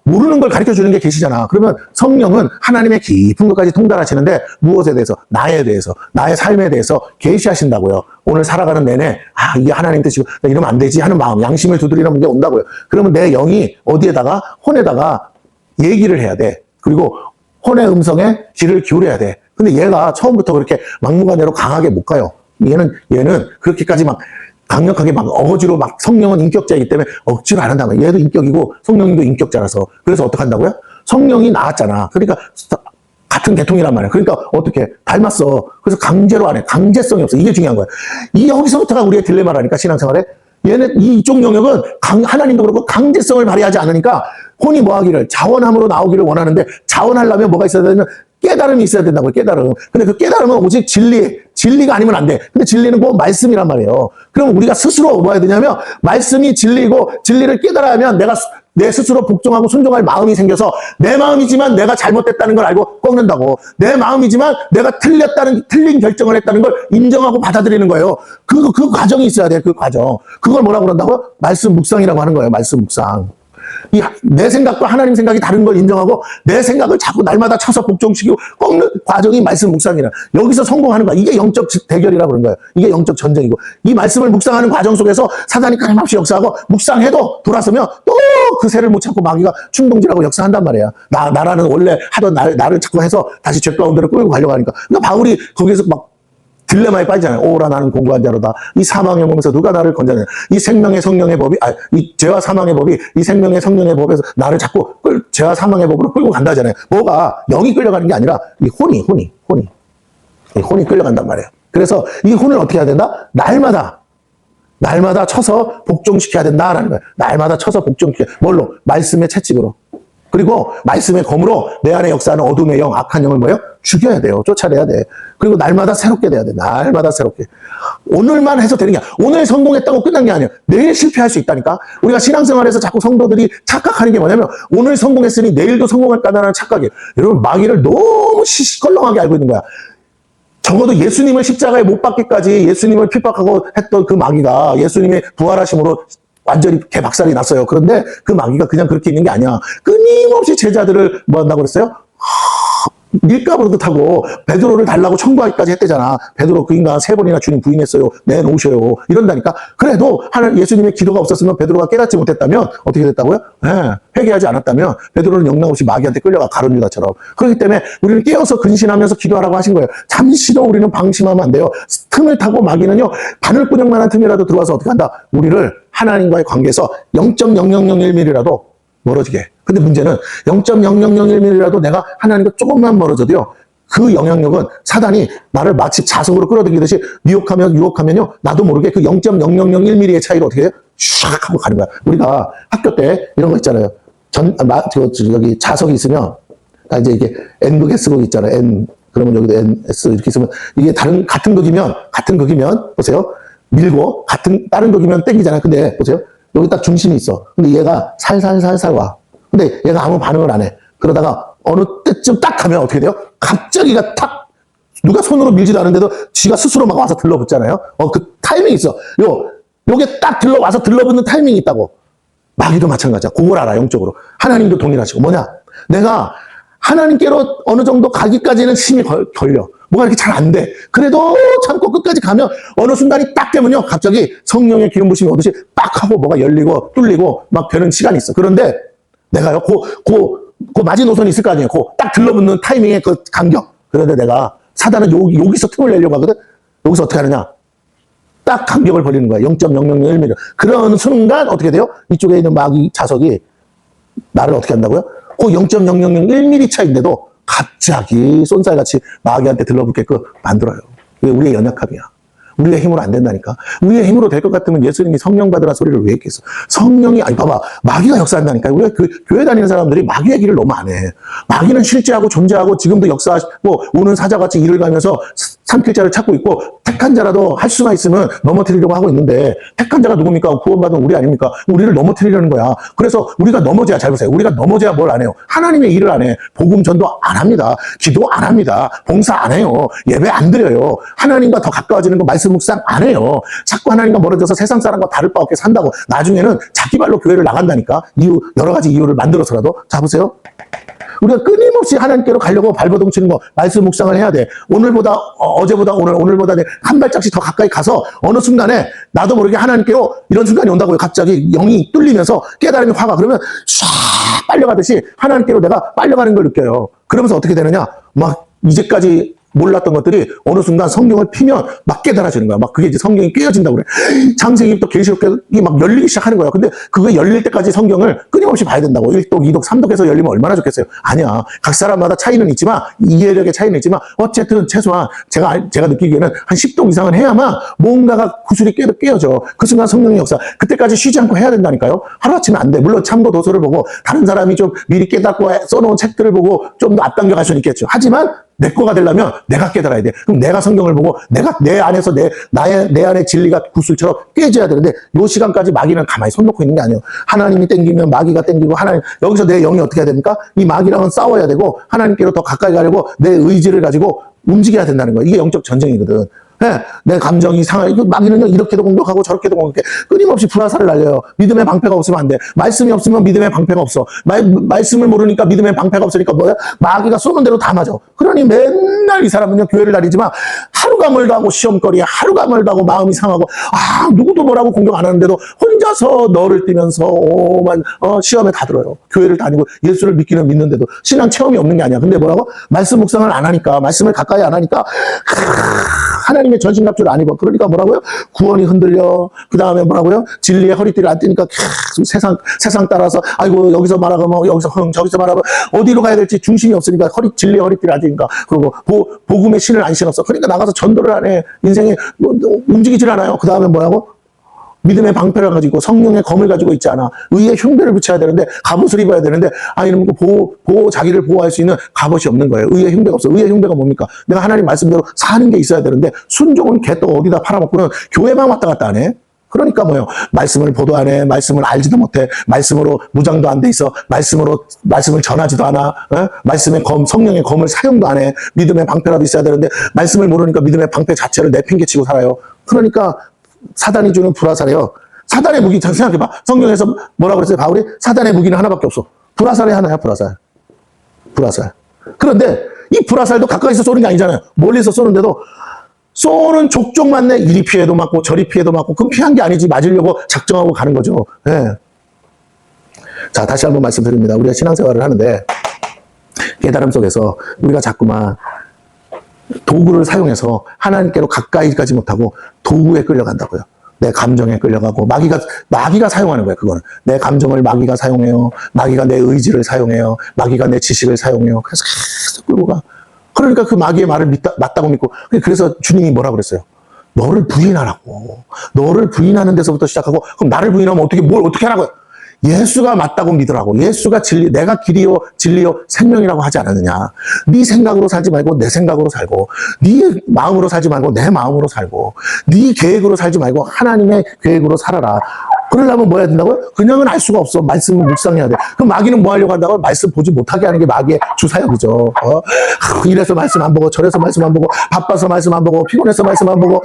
모르는 걸 가르쳐 주는 게 계시잖아. 그러면 성령은 하나님의 깊은 것까지 통달하시는데 무엇에 대해서? 나에 대해서, 나의 삶에 대해서 계시하신다고요. 오늘 살아가는 내내 이게 하나님 뜻이고 이러면 안 되지 하는 마음, 양심을 두드리는 게 온다고요. 그러면 내 영이 어디에다가? 혼에다가 얘기를 해야 돼. 그리고 혼의 음성에 귀를 기울여야 돼. 근데 얘가 처음부터 그렇게 막무가내로 강하게 못 가요. 얘는 그렇게까지 막 강력하게 막 어거지로 막 성령은 인격자이기 때문에 억지로 안 한다고. 얘도 인격이고 성령님도 인격자라서. 그래서 어떻게 한다고요? 성령이 나왔잖아. 그러니까 같은 계통이란 말이야. 그러니까 어떻게 닮았어. 그래서 강제로 안 해. 강제성이 없어. 이게 중요한 거야. 여기서부터가 우리의 딜레마라니까 신앙생활에. 얘는 이쪽 영역은 하나님도 그렇고 강제성을 발휘하지 않으니까 혼이 뭐 하기를 자원함으로 나오기를 원하는데 자원하려면 뭐가 있어야 되냐면 깨달음이 있어야 된다고요. 깨달음. 근데 그 깨달음은 오직 진리가 아니면 안 돼. 근데 진리는 꼭 말씀이란 말이에요. 그럼 우리가 스스로 뭐 해야 되냐면 말씀이 진리고 진리를 깨달아야 하면 내가 내 스스로 복종하고 순종할 마음이 생겨서 내 마음이지만 내가 잘못됐다는 걸 알고 꺾는다고. 내 마음이지만 내가 틀린 결정을 했다는 걸 인정하고 받아들이는 거예요. 그 과정이 있어야 돼. 그 과정. 그걸 뭐라고 그런다고? 말씀 묵상이라고 하는 거예요. 말씀 묵상. 내 생각과 하나님 생각이 다른 걸 인정하고 내 생각을 자꾸 날마다 쳐서 복종시키고 꺾는 과정이 말씀 묵상이라. 여기서 성공하는 거야. 이게 영적 대결이라고 그런 거예요. 이게 영적 전쟁이고. 이 말씀을 묵상하는 과정 속에서 사단이 끊임없이 역사하고 묵상해도 돌아서면 또 그 새를 못 참고 마귀가 충동질하고 역사한단 말이야. 나라는 원래 하던 나를 자꾸 해서 다시 죄 가운데로 끌고 가려고 하니까. 그러니까 바울이 거기서 막 딜레마에 빠지잖아요. 오라 나는 공고한 자로다. 이 사망의 몸에서 누가 나를 건져내냐. 이 생명의 성령의 법이 이 죄와 사망의 법이 이 생명의 성령의 법에서 나를 자꾸 죄와 사망의 법으로 끌고 간다잖아요. 뭐가 영이 끌려가는 게 아니라 이 혼이 끌려간단 말이에요. 그래서 이 혼을 어떻게 해야 된다? 날마다 날마다 쳐서 복종시켜야 된다라는 거예요. 날마다 쳐서 복종시켜. 뭘로? 말씀의 채찍으로. 그리고 말씀의 검으로 내 안에 역사하는 어둠의 영, 악한 영을 뭐예요? 죽여야 돼요. 쫓아내야 돼. 그리고 날마다 새롭게 돼야 돼. 날마다 새롭게. 오늘만 해서 되는 게 아니야. 오늘 성공했다고 끝난 게 아니에요. 내일 실패할 수 있다니까. 우리가 신앙생활에서 자꾸 성도들이 착각하는 게 뭐냐면 오늘 성공했으니 내일도 성공할 거다라는 착각이에요. 여러분 마귀를 너무 시시껄렁하게 알고 있는 거야. 적어도 예수님을 십자가에 못 박기까지 예수님을 핍박하고 했던 그 마귀가 예수님의 부활하심으로 완전히 개박살이 났어요. 그런데 그 마귀가 그냥 그렇게 있는 게 아니야. 끊임없이 제자들을 뭐 한다고 그랬어요? 밀가루도 타고 베드로를 달라고 청구하기까지 했대잖아. 베드로 그 인간 3번이나 주님 부인했어요. 내놓으셔요. 이런다니까. 그래도 하나님 예수님의 기도가 없었으면 베드로가 깨닫지 못했다면 어떻게 됐다고요? 회개하지 않았다면 베드로는 영락없이 마귀한테 끌려가 가룟 유다처럼. 그렇기 때문에 우리는 깨어서 근신하면서 기도하라고 하신 거예요. 잠시도 우리는 방심하면 안 돼요. 틈을 타고 마귀는요. 바늘구멍만한 틈이라도 들어와서 어떻게 한다? 우리를 하나님과의 관계에서 0.0001mm라도 멀어지게. 근데 문제는 0.0001mm라도 내가 하나님과 조금만 멀어져도요. 그 영향력은 사단이 나를 마치 자석으로 끌어당기듯이 유혹하면요. 나도 모르게 그 0.0001mm의 차이로 어떻게 해요? 샥 하고 가는 거야. 우리가 학교 때 이런 거 있잖아요. 여기 자석이 있으면 나 이제 이게 N극에 쓰고 있잖아요. N 그러면 여기도 NS 이렇게 있으면 이게 같은 극이면 보세요. 밀고 다른 극이면 땡기잖아요. 근데 보세요. 여기 딱 중심이 있어. 근데 얘가 살살살살 와. 근데 얘가 아무 반응을 안 해. 그러다가 어느 때쯤 딱 하면 어떻게 돼요? 갑자기가 탁 누가 손으로 밀지도 않은데도 지가 스스로 막 와서 들러붙잖아요. 그 타이밍이 있어. 요게 딱 와서 들러붙는 타이밍이 있다고. 마귀도 마찬가지야. 그걸 알아, 영적으로. 하나님도 동일하시고. 뭐냐? 내가 하나님께로 어느 정도 가기까지는 힘이 걸려. 뭐가 이렇게 잘 안 돼. 그래도 참고 끝까지 가면 어느 순간이 딱 되면요. 갑자기 성령의 기름 부심이 오듯이 딱 하고 뭐가 열리고 뚫리고 막 되는 시간이 있어. 그런데 내가요. 그 마지노선이 있을 거 아니에요. 딱 들러붙는 타이밍의 그 간격. 그런데 내가 사단은 여기서 틈을 내려고 하거든. 여기서 어떻게 하느냐. 딱 간격을 벌리는 거야. 0.001mm. 그런 순간 어떻게 돼요? 이쪽에 있는 마귀 자석이 나를 어떻게 한다고요? 그 0.0001mm 차인데도 갑자기 쏜살같이 마귀한테 들러붙게끔 만들어요. 그게 우리의 연약함이야. 우리의 힘으로 안 된다니까. 우리의 힘으로 될 것 같으면 예수님이 성령 받으라 소리를 왜 했겠어? 성령이, 아니, 봐봐. 마귀가 역사한다니까. 우리가 교회 다니는 사람들이 마귀 얘기를 너무 안 해. 마귀는 실제하고 존재하고 지금도 역사하고 오는 사자같이 일을 가면서 삼킬자를 찾고 있고 택한 자라도 할 수가 있으면 넘어뜨리려고 하고 있는데 택한 자가 누굽니까? 구원받은 우리 아닙니까? 우리를 넘어뜨리려는 거야. 그래서 우리가 넘어져야, 잘 보세요. 우리가 넘어져야 뭘 안 해요? 하나님의 일을 안 해. 복음 전도 안 합니다. 기도 안 합니다. 봉사 안 해요. 예배 안 드려요. 하나님과 더 가까워지는 거 말씀 묵상 안 해요. 자꾸 하나님과 멀어져서 세상 사람과 다를 바 없게 산다고. 나중에는 자기 발로 교회를 나간다니까. 여러 가지 이유를 만들어서라도. 자, 보세요. 우리가 끊임없이 하나님께로 가려고 발버둥 치는 거, 말씀 묵상을 해야 돼. 오늘보다, 어제보다 오늘보다 한 발짝씩 더 가까이 가서 어느 순간에 나도 모르게 하나님께로 이런 순간이 온다고요. 갑자기 영이 뚫리면서 깨달음이 화가. 그러면 쫙 빨려가듯이 하나님께로 내가 빨려가는 걸 느껴요. 그러면서 어떻게 되느냐? 막 이제까지 몰랐던 것들이 어느 순간 성경을 피면 막 깨달아지는 거야. 막 그게 이제 성경이 깨어진다고 그래. 창세기부터 계시록이 막 열리기 시작하는 거야. 근데 그게 열릴 때까지 성경을 끊임없이 봐야 된다고. 1독, 2독, 3독에서 열리면 얼마나 좋겠어요. 아니야. 각 사람마다 차이는 있지만, 이해력의 차이는 있지만, 어쨌든 최소한 제가 느끼기에는 한 10독 이상은 해야만 뭔가가 구슬이 깨어져. 그 순간 성령의 역사. 그때까지 쉬지 않고 해야 된다니까요. 하루아침에 안 돼. 물론 참고 도서를 보고 다른 사람이 좀 미리 깨닫고 써놓은 책들을 보고 좀 더 앞당겨 갈 수는 있겠죠. 하지만 내 거가 되려면 내가 깨달아야 돼. 그럼 내가 성경을 보고 내가 내 안에서 내 안에 진리가 구슬처럼 깨져야 되는데 요 시간까지 마귀는 가만히 손 놓고 있는 게 아니에요. 하나님이 땡기면 마귀가 땡기고 하나님 여기서 내 영이 어떻게 해야 됩니까? 이 마귀랑은 싸워야 되고 하나님께로 더 가까이 가려고 내 의지를 가지고 움직여야 된다는 거예요. 이게 영적 전쟁이거든. 네, 내 감정이 상해. 마귀는 이렇게도 공격하고 저렇게도 공격해. 끊임없이 불화살을 날려요. 믿음의 방패가 없으면 안 돼. 말씀이 없으면 믿음의 방패가 없어. 말씀을 모르니까 믿음의 방패가 없으니까 뭐야? 마귀가 쏘는 대로 다 맞아. 그러니 맨날 이 사람은요, 교회를 다니지만 하루가 멀다 하고 시험거리에 하루가 멀다 하고 마음이 상하고 누구도 뭐라고 공격 안 하는데도 혼자서 너를 뛰면서 시험에 다 들어요. 교회를 다니고 예수를 믿는데도 신앙 체험이 없는 게 아니야. 근데 뭐라고? 말씀 묵상을 안 하니까, 말씀을 가까이 안 하니까 하나님의 전신갑주를 안 입어. 그러니까 뭐라고요? 구원이 흔들려. 그 다음에 뭐라고요? 진리의 허리띠를 안 띠니까 세상 따라서 아이고 여기서 말하고 여기서 저기서 말하고 어디로 가야 될지 중심이 없으니까 진리의 허리띠를 안 띠니까. 그리고 복음의 신을 안 신었어. 그러니까 나가서 전도를 안 해. 인생에 움직이질 않아요. 그 다음에 뭐라고? 믿음의 방패를 가지고 성령의 검을 가지고 있지 않아. 의의 흉배를 붙여야 되는데 갑옷을 입어야 되는데 이런 거 자기를 보호할 수 있는 갑옷이 없는 거예요. 의의 흉배가 없어. 의의 흉배가 뭡니까? 내가 하나님 말씀대로 사는 게 있어야 되는데 순종은 개떡 어디다 팔아먹고는 교회만 왔다 갔다 안 해. 그러니까 뭐요? 말씀을 보도 안 해. 말씀을 알지도 못해. 말씀으로 무장도 안 돼 있어. 말씀을 전하지도 않아. 말씀의 성령의 검을 사용도 안 해. 믿음의 방패라도 있어야 되는데 말씀을 모르니까 믿음의 방패 자체를 내팽개치고 살아요. 그러니까 사단이 주는 불화살이에요. 사단의 무기 잘 생각해봐. 성경에서 뭐라고 그랬어요? 바울이 사단의 무기는 하나밖에 없어. 불화살이 하나야. 불화살. 그런데 이 불화살도 가까이서 쏘는 게 아니잖아요. 멀리서 쏘는데도 쏘는 족족 맞네. 이리 피해도 맞고 저리 피해도 맞고 그럼 피한 게 아니지. 맞으려고 작정하고 가는 거죠. 네. 자, 다시 한번 말씀드립니다. 우리가 신앙생활을 하는데 깨달음 속에서 우리가 자꾸만 도구를 사용해서 하나님께로 가까이 가지 못하고 도구에 끌려간다고요. 내 감정에 끌려가고 마귀가 사용하는 거예요. 그거는 내 감정을 마귀가 사용해요. 마귀가 내 의지를 사용해요. 마귀가 내 지식을 사용해요. 그래서 계속 끌고 가. 그러니까 그 마귀의 말을 맞다고 믿고 그래서 주님이 뭐라 그랬어요? 너를 부인하라고. 너를 부인하는 데서부터 시작하고 그럼 나를 부인하면 뭘 어떻게 하라고요? 예수가 맞다고 믿으라고. 예수가 진리, 내가 길이요 진리요 생명이라고 하지 않았느냐. 네 생각으로 살지 말고 내 생각으로 살고 네 마음으로 살지 말고 내 마음으로 살고 네 계획으로 살지 말고 하나님의 계획으로 살아라. 그러려면 뭐 해야 된다고요? 그냥은 알 수가 없어. 말씀을 묵상해야 돼. 그럼 마귀는 뭐 하려고 한다고요? 말씀 보지 못하게 하는 게 마귀의 주사역이죠. 이래서 말씀 안 보고 저래서 말씀 안 보고 바빠서 말씀 안 보고 피곤해서 말씀 안 보고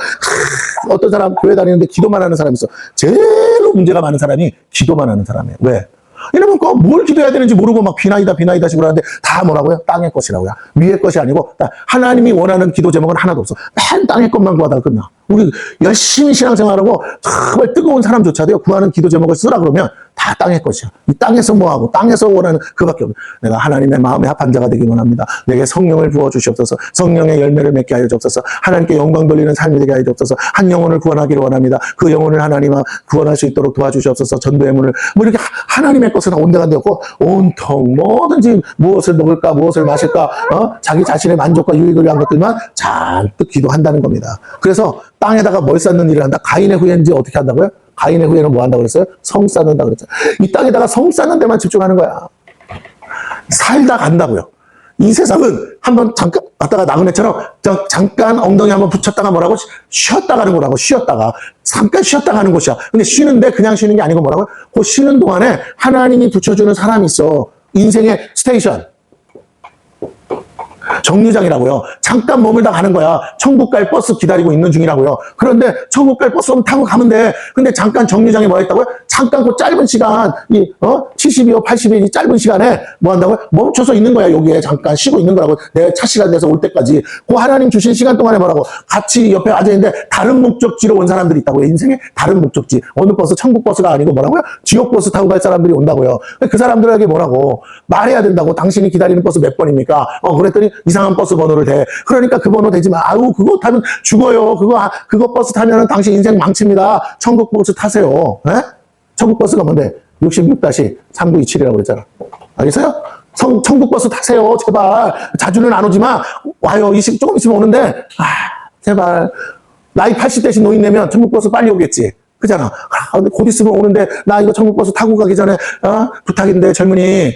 어떤 사람 교회 다니는데 기도만 하는 사람이 있어. 제일 문제가 많은 사람이 기도만 하는 사람이에요. 왜? 이러면 뭘 기도해야 되는지 모르고 막 비나이다 식으로 하는데 다 뭐라고요? 땅의 것이라고요. 위의 것이 아니고 하나님이 원하는 기도 제목은 하나도 없어. 맨 땅의 것만 구하다가 끝나. 우리 열심히 신앙생활하고 정말 뜨거운 사람조차도요 구하는 기도 제목을 쓰라 그러면 다 땅의 것이야. 이 땅에서 뭐하고 땅에서 원하는 그밖에 없어. 내가 하나님의 마음에 합한 자가 되기 원합니다. 내게 성령을 부어 주시옵소서. 성령의 열매를 맺게 하여 주옵소서. 하나님께 영광 돌리는 삶이 되게 하여 주옵소서. 한 영혼을 구원하기를 원합니다. 그 영혼을 하나님아 구원할 수 있도록 도와주시옵소서. 전도의 문을 뭐 이렇게 하나님의 것은 온데간데 없고 온통 뭐든지 무엇을 먹을까 무엇을 마실까 자기 자신의 만족과 유익을 위한 것들만 잔뜩 기도한다는 겁니다. 그래서 땅에다가 뭘 쌓는 일을 한다. 가인의 후예인지 어떻게 한다고요? 가인의 후예는 뭐 한다고 그랬어요? 성 쌓는다 그랬잖아요. 이 땅에다가 성 쌓는 데만 집중하는 거야. 살다 간다고요. 이 세상은 한번 잠깐 왔다가 나그네처럼 잠깐 엉덩이 한번 붙였다가 뭐라고? 쉬었다 가는 거라고. 잠깐 쉬었다 가는 곳이야. 근데 쉬는데 그냥 쉬는 게 아니고 뭐라고요? 그 쉬는 동안에 하나님이 붙여주는 사람이 있어. 인생의 스테이션. 정류장이라고요. 잠깐 머물다 가는 거야. 천국 갈 버스 기다리고 있는 중이라고요. 그런데 천국 갈 버스 타고 가면 돼. 근데 잠깐 정류장에 뭐 했다고요? 잠깐 그 짧은 시간, 70이요, 80이 이 짧은 시간에 뭐 한다고요? 멈춰서 있는 거야. 여기에 잠깐 쉬고 있는 거라고. 내 차 시간 돼서 올 때까지. 그 하나님 주신 시간 동안에 뭐라고? 같이 옆에 앉아있는데 다른 목적지로 온 사람들이 있다고요. 인생에 다른 목적지. 어느 버스, 천국 버스가 아니고 뭐라고요? 지옥 버스 타고 갈 사람들이 온다고요. 그 사람들에게 뭐라고? 말해야 된다고. 당신이 기다리는 버스 몇 번입니까? 그랬더니 이상한 버스 번호를 대. 그러니까 그 번호 대지 마. 그거 타면 죽어요. 그거 버스 타면은 당신 인생 망칩니다. 천국 버스 타세요. 네? 천국 버스가 뭔데? 66-3927이라고 그랬잖아. 알겠어요? 천국 버스 타세요. 제발. 자주는 안 오지만 와요. 조금 있으면 오는데 제발. 나이 80대신 노인 내면 천국 버스 빨리 오겠지. 그잖아. 근데 곧 있으면 오는데 나 이거 천국 버스 타고 가기 전에 부탁인데 젊은이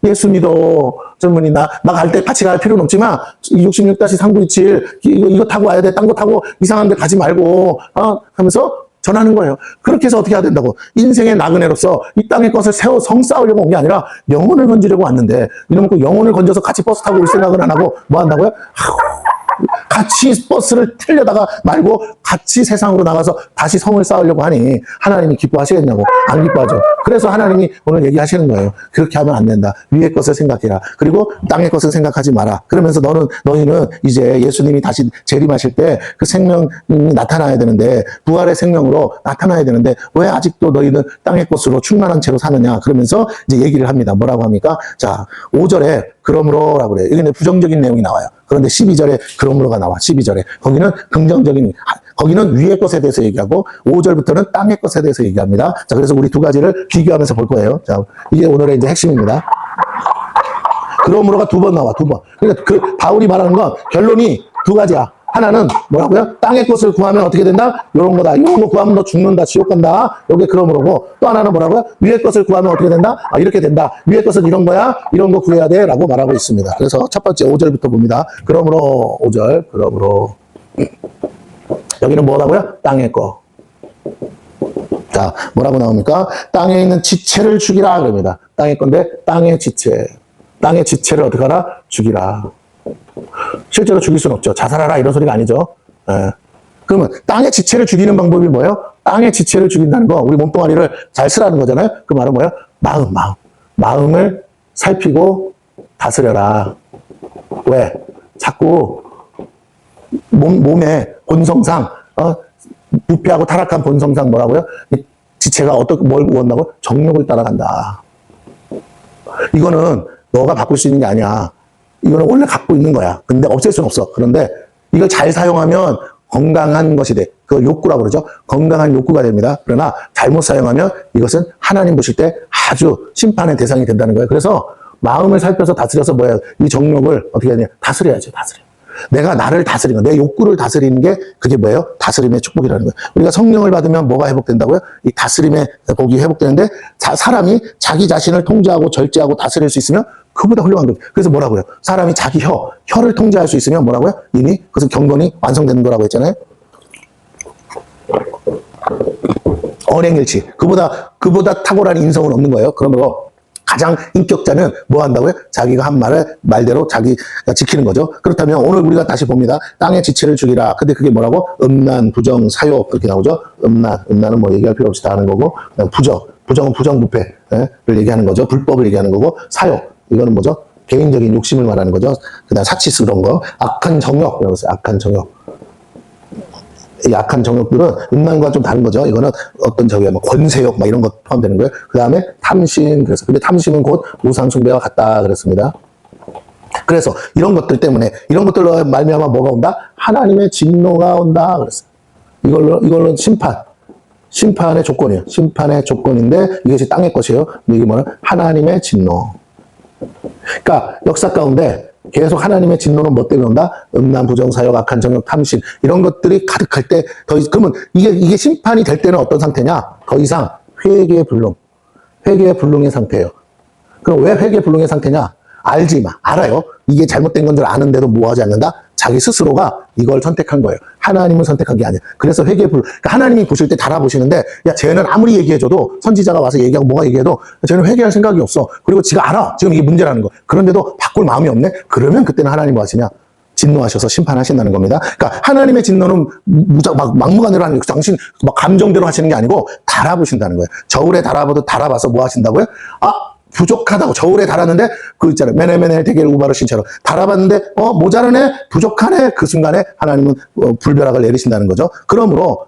예수 믿어. 젊은이 나 갈 때 같이 갈 필요는 없지만 66-3927 이거 타고 와야 돼. 딴 거 타고 이상한 데 가지 말고 하면서 전하는 거예요. 그렇게 해서 어떻게 해야 된다고? 인생의 나그네로서 이 땅의 것을 세워 성 쌓으려고 온 게 아니라 영혼을 건지려고 왔는데 이러면 그 영혼을 건져서 같이 버스 타고 올 생각은 안 하고 뭐 한다고요? 같이 버스를 틀려다가 말고 같이 세상으로 나가서 다시 성을 쌓으려고 하니 하나님이 기뻐하시겠냐고. 안 기뻐하죠. 그래서 하나님이 오늘 얘기하시는 거예요. 그렇게 하면 안 된다. 위의 것을 생각해라. 그리고 땅의 것을 생각하지 마라. 그러면서 너희는 이제 예수님이 다시 재림하실 때 그 생명이 나타나야 되는데 부활의 생명으로 나타나야 되는데 왜 아직도 너희는 땅의 것으로 충만한 채로 사느냐. 그러면서 이제 얘기를 합니다. 뭐라고 합니까? 자, 5절에 그러므로라고 그래요. 여기는 부정적인 내용이 나와요. 그런데 12절에 그러므로가 나와. 12절에. 거기는 긍정적인, 거기는 위의 것에 대해서 얘기하고 5절부터는 땅의 것에 대해서 얘기합니다. 자, 그래서 우리 두 가지를 비교하면서 볼 거예요. 자, 이게 오늘의 이제 핵심입니다. 그러므로가 두 번 나와. 두 번. 그러니까 바울이 말하는 건 결론이 두 가지야. 하나는 뭐라고요? 땅의 것을 구하면 어떻게 된다? 이런 거다. 이런 거 구하면 너 죽는다. 지옥 간다. 이게 그러므로고 또 하나는 뭐라고요? 위의 것을 구하면 어떻게 된다? 이렇게 된다. 위의 것은 이런 거야. 이런 거 구해야 돼. 라고 말하고 있습니다. 그래서 첫 번째 5절부터 봅니다. 그러므로 5절. 그러므로 여기는 뭐라고요? 땅의 거. 자, 뭐라고 나옵니까? 땅에 있는 지체를 죽이라 그럽니다. 땅의 건데 땅의 지체. 땅의 지체를 어떻게 하라? 죽이라. 실제로 죽일 수는 없죠. 자살하라 이런 소리가 아니죠. 예. 그러면 땅의 지체를 죽이는 방법이 뭐예요? 땅의 지체를 죽인다는 거, 우리 몸뚱아리를 잘 쓰라는 거잖아요. 그 말은 뭐예요? 마음을 살피고 다스려라. 왜? 자꾸 몸의 본성상 부패하고 타락한 본성상 뭐라고요? 지체가 뭘 구한다고? 정욕을 따라간다. 이거는 너가 바꿀 수 있는 게 아니야. 이거는 원래 갖고 있는 거야. 근데 없앨 수는 없어. 그런데 이걸 잘 사용하면 건강한 것이 돼. 그 욕구라고 그러죠. 건강한 욕구가 됩니다. 그러나 잘못 사용하면 이것은 하나님 보실 때 아주 심판의 대상이 된다는 거예요. 그래서 마음을 살펴서 다스려서 뭐야? 이 정욕을 어떻게 하냐? 다스려야죠. 다스려. 내가 나를 다스리는 거, 내 욕구를 다스리는 게 그게 뭐예요? 다스림의 축복이라는 거예요. 우리가 성령을 받으면 뭐가 회복된다고요? 이 다스림의 복이 회복되는데 사람이 자기 자신을 통제하고 절제하고 다스릴 수 있으면 그보다 훌륭한 거예요. 그래서 뭐라고요? 사람이 자기 혀를 통제할 수 있으면 뭐라고요? 이미 그것은 경건이 완성되는 거라고 했잖아요. 언행일치. 그보다 탁월한 인성은 없는 거예요. 그러므로 가장 인격자는 뭐 한다고요? 자기가 한 말대로 자기가 지키는 거죠. 그렇다면 오늘 우리가 다시 봅니다. 땅의 지체를 죽이라. 근데 그게 뭐라고? 음란, 부정, 사욕 그렇게 나오죠. 음란은 뭐 얘기할 필요 없이 다 하는 거고, 부정은 부정부패를 얘기하는 거죠. 불법을 얘기하는 거고, 사욕 이거는 뭐죠? 개인적인 욕심을 말하는 거죠. 그다음 사치스러운 거, 악한 정욕, 악한 정욕. 이 악한 정욕들은 음란과 좀 다른 거죠. 이거는 어떤 뭐 권세욕 막 이런 것 포함되는 거예요. 그 다음에 탐심, 그래서 근데 탐심은 곧 우상숭배와 같다 그랬습니다. 그래서 이런 것들 때문에 이런 것들로 말미암아 뭐가 온다? 하나님의 진노가 온다 그랬어요. 이걸로 심판의 조건이에요. 심판의 조건인데 이것이 땅의 것이에요. 이게 뭐냐? 하나님의 진노. 그러니까 역사 가운데 계속 하나님의 진노는 뭐 때문에 온다? 음란, 부정, 사욕, 악한 정욕, 탐심 이런 것들이 가득할 때 그러면 이게 심판이 될 때는 어떤 상태냐? 더 이상 회개의 불능의 상태예요. 그럼 왜 회개의 불능의 상태냐? 알아요. 이게 잘못된 건 줄 아는데도 뭐 하지 않는다? 자기 스스로가 이걸 선택한 거예요. 하나님을 선택한 게 아니에요. 그래서 그러니까 하나님이 보실 때 달아보시는데, 야, 쟤는 아무리 얘기해줘도, 선지자가 와서 얘기하고 뭐가 얘기해도, 쟤는 회개할 생각이 없어. 그리고 지가 알아. 지금 이게 문제라는 거. 그런데도 바꿀 마음이 없네? 그러면 그때는 하나님 뭐 하시냐? 진노하셔서 심판하신다는 겁니다. 그러니까 하나님의 진노는 막무가내로 하는 정신, 감정대로 하시는 게 아니고, 달아보신다는 거예요. 저울에 달아봐서 뭐 하신다고요? 부족하다고 저울에 달았는데 그 있잖아요. 메네메네 대겔 우바르 신처럼 달아봤는데 모자라네 부족하네 그 순간에 하나님은 불벼락을 내리신다는 거죠. 그러므로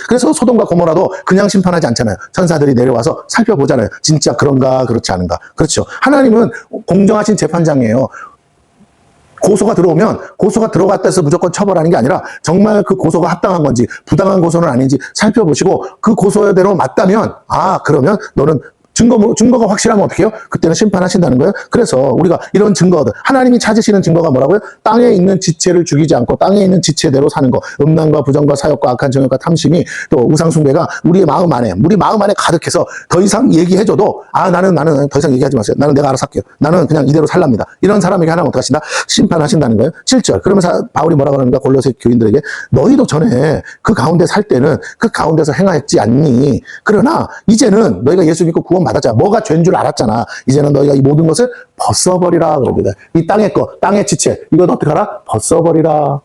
그래서 소돔과 고모라도 그냥 심판하지 않잖아요. 천사들이 내려와서 살펴보잖아요. 진짜 그런가 그렇지 않은가. 그렇죠. 하나님은 공정하신 재판장이에요. 고소가 들어오면 고소가 들어갔다 해서 무조건 처벌하는 게 아니라 정말 그 고소가 합당한 건지 부당한 고소는 아닌지 살펴보시고 그 고소대로 맞다면 그러면 너는 증거가 확실하면 어떻게 해요? 그때는 심판하신다는 거예요. 그래서 우리가 이런 증거들, 하나님이 찾으시는 증거가 뭐라고요? 땅에 있는 지체를 죽이지 않고 땅에 있는 지체대로 사는 거, 음란과 부정과 사욕과 악한 정욕과 탐심이 또 우상숭배가 우리 마음 안에 가득해서 더 이상 얘기해줘도 나는 더 이상 얘기하지 마세요. 나는 내가 알아서 할게요. 나는 그냥 이대로 살랍니다. 이런 사람에게 하나님 어떻게 하신다? 심판하신다는 거예요. 7절. 그러면서 바울이 뭐라고 합니까? 골로새 교인들에게 너희도 전에 그 가운데 살 때는 그 가운데서 행하였지 않니? 그러나 이제는 너희가 예수 믿고 구원 받았잖아. 뭐가 죄인 줄 알았잖아. 이제는 너희가 이 모든 것을 벗어버리라 그럽니다. 이 땅의 지체 이건 어떻게 하라? 벗어버리라.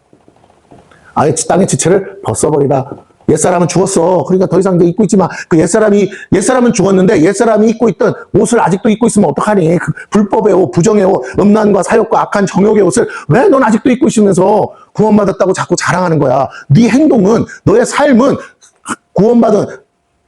땅의 지체를 벗어버리라. 옛사람은 죽었어. 그러니까 더 이상 이제 입고 있지만 그 옛사람은 죽었는데 옛사람이 입고 있던 옷을 아직도 입고 있으면 어떡하니? 그 불법의 옷, 부정의 옷, 음란과 사욕과 악한 정욕의 옷을 왜 넌 아직도 입고 있으면서 구원받았다고 자꾸 자랑하는 거야. 네 행동은 너의 삶은 구원받은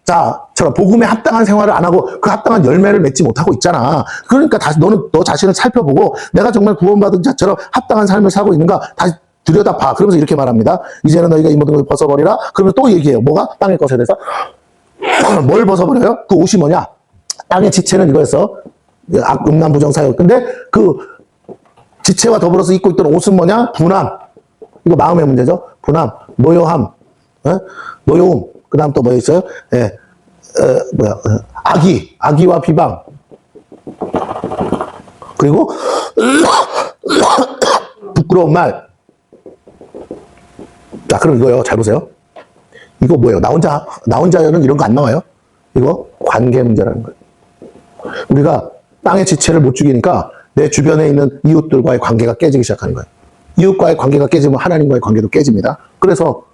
자처럼 복음에 합당한 생활을 안 하고 그 합당한 열매를 맺지 못하고 있잖아. 그러니까 다시 너는 너 자신을 살펴보고 내가 정말 구원받은 자처럼 합당한 삶을 살고 있는가 다시 들여다봐. 그러면서 이렇게 말합니다. 이제는 너희가 이 모든 것을 벗어버리라. 그러면 또 얘기해요. 뭐가? 땅의 것에 대해서. 뭘 벗어버려요? 그 옷이 뭐냐? 땅의 지체는 이거였어. 음란 부정 사욕. 근데 그 지체와 더불어서 입고 있던 옷은 뭐냐? 분함. 이거 마음의 문제죠. 분함, 노여함, 노여움. 그 다음 또 뭐 있어요? 예, 악의와 비방. 그리고 부끄러운 말. 자, 그럼 이거요. 잘 보세요. 이거 뭐예요? 나 혼자는 이런 거 안 나와요. 이거 관계 문제라는 거예요. 우리가 땅의 지체를 못 죽이니까 내 주변에 있는 이웃들과의 관계가 깨지기 시작하는 거예요. 이웃과의 관계가 깨지면 하나님과의 관계도 깨집니다. 그래서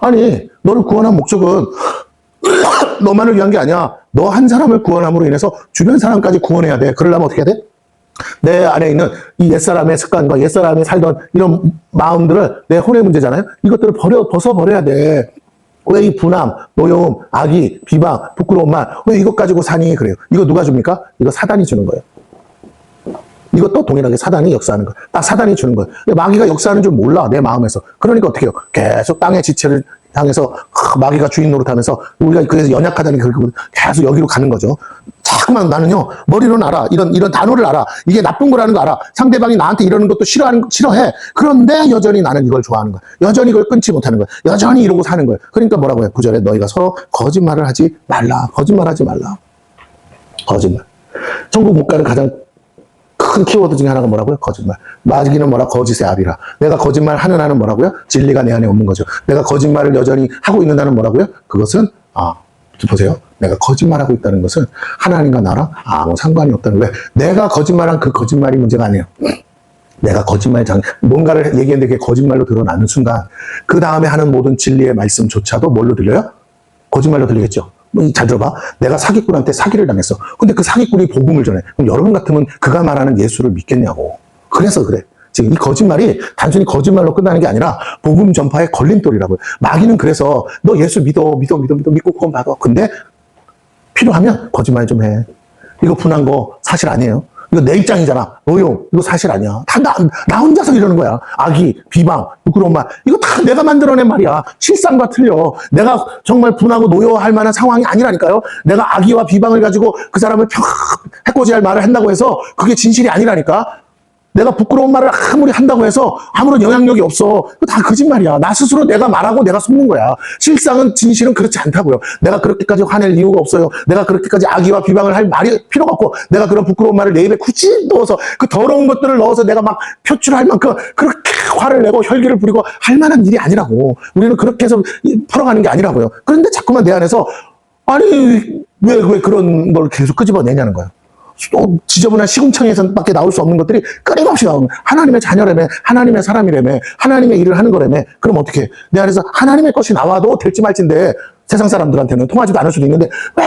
아니 너를 구원한 목적은 너만을 위한 게 아니야. 너 한 사람을 구원함으로 인해서 주변 사람까지 구원해야 돼. 그러려면 어떻게 해야 돼? 내 안에 있는 이 옛사람의 습관과 옛사람이 살던 이런 마음들을 내 혼의 문제잖아요. 이것들을 벗어버려야 돼. 왜 이 분함, 노여움, 악의, 비방, 부끄러운 말, 왜 이것 가지고 사니? 그래요. 이거 누가 줍니까? 이거 사단이 주는 거예요. 이것도 동일하게 사단이 역사하는 거예요. 딱 사단이 주는 거예요. 마귀가 역사하는 줄 몰라, 내 마음에서. 그러니까 어떻게 해요? 계속 땅의 지체를 향해서 마귀가 주인 노릇하면서 우리가 그래서 연약하다니까 계속 여기로 가는 거죠. 자꾸만 나는요, 머리로는 알아. 이런 단어를 알아. 이게 나쁜 거라는 거 알아. 상대방이 나한테 이러는 것도 싫어해. 그런데 여전히 나는 이걸 좋아하는 거야. 여전히 이걸 끊지 못하는 거야. 여전히 이러고 사는 거야. 그러니까 뭐라고 해요? 9절에 너희가 서로 거짓말을 하지 말라. 거짓말하지 말라. 거짓말. 천국 못 가는 가장 큰 키워드 중에 하나가 뭐라고요? 거짓말. 마귀는 뭐라? 거짓의 아비라. 내가 거짓말 하는 한은 뭐라고요? 진리가 내 안에 없는 거죠. 내가 거짓말을 여전히 하고 있는 한은 뭐라고요? 그것은 보세요. 내가 거짓말하고 있다는 것은 하나님과 나랑 아무 상관이 없다는 거예요. 내가 거짓말한 그 거짓말이 문제가 아니에요. 내가 뭔가를 얘기했는데 그게 거짓말로 드러나는 순간 그 다음에 하는 모든 진리의 말씀조차도 뭘로 들려요? 거짓말로 들리겠죠. 잘 들어봐. 내가 사기꾼한테 사기를 당했어. 근데 그 사기꾼이 복음을 전해. 그럼 여러분 같으면 그가 말하는 예수를 믿겠냐고. 그래서 그래. 지금 이 거짓말이 단순히 거짓말로 끝나는 게 아니라 복음 전파의 걸림돌이라고요. 마귀는 그래서 너 예수 믿고 구원 받아. 근데 필요하면 거짓말 좀 해. 이거 분한 거 사실 아니에요. 이거 내 입장이잖아. 노용. 이거 사실 아니야. 다 나 혼자서 이러는 거야. 악의, 비방, 부끄러운 말. 이거 다 내가 만들어낸 말이야. 실상과 틀려. 내가 정말 분하고 노여할 만한 상황이 아니라니까요. 내가 악의와 비방을 가지고 그 사람을 해코지할 말을 한다고 해서 그게 진실이 아니라니까. 내가 부끄러운 말을 아무리 한다고 해서 아무런 영향력이 없어. 그거 다 거짓말이야. 나 스스로 내가 말하고 내가 속는 거야. 실상은, 진실은 그렇지 않다고요. 내가 그렇게까지 화낼 이유가 없어요. 내가 그렇게까지 악의와 비방을 할 말이 필요가 없고, 내가 그런 부끄러운 말을 내 입에 굳이 넣어서 그 더러운 것들을 넣어서 내가 막 표출할 만큼 그렇게 화를 내고 혈기를 부리고 할 만한 일이 아니라고. 우리는 그렇게 해서 풀어가는 게 아니라고요. 그런데 자꾸만 내 안에서 아니 왜 그런 걸 계속 끄집어내냐는 거예요. 또 지저분한 시궁창에서 밖에 나올 수 없는 것들이 끊임없이 나오는 하나님의 자녀라며, 하나님의 사람이라며, 하나님의 일을 하는 거라며. 그럼 어떻게 내 안에서 하나님의 것이 나와도 될지 말지인데 세상 사람들한테는 통하지도 않을 수도 있는데 왜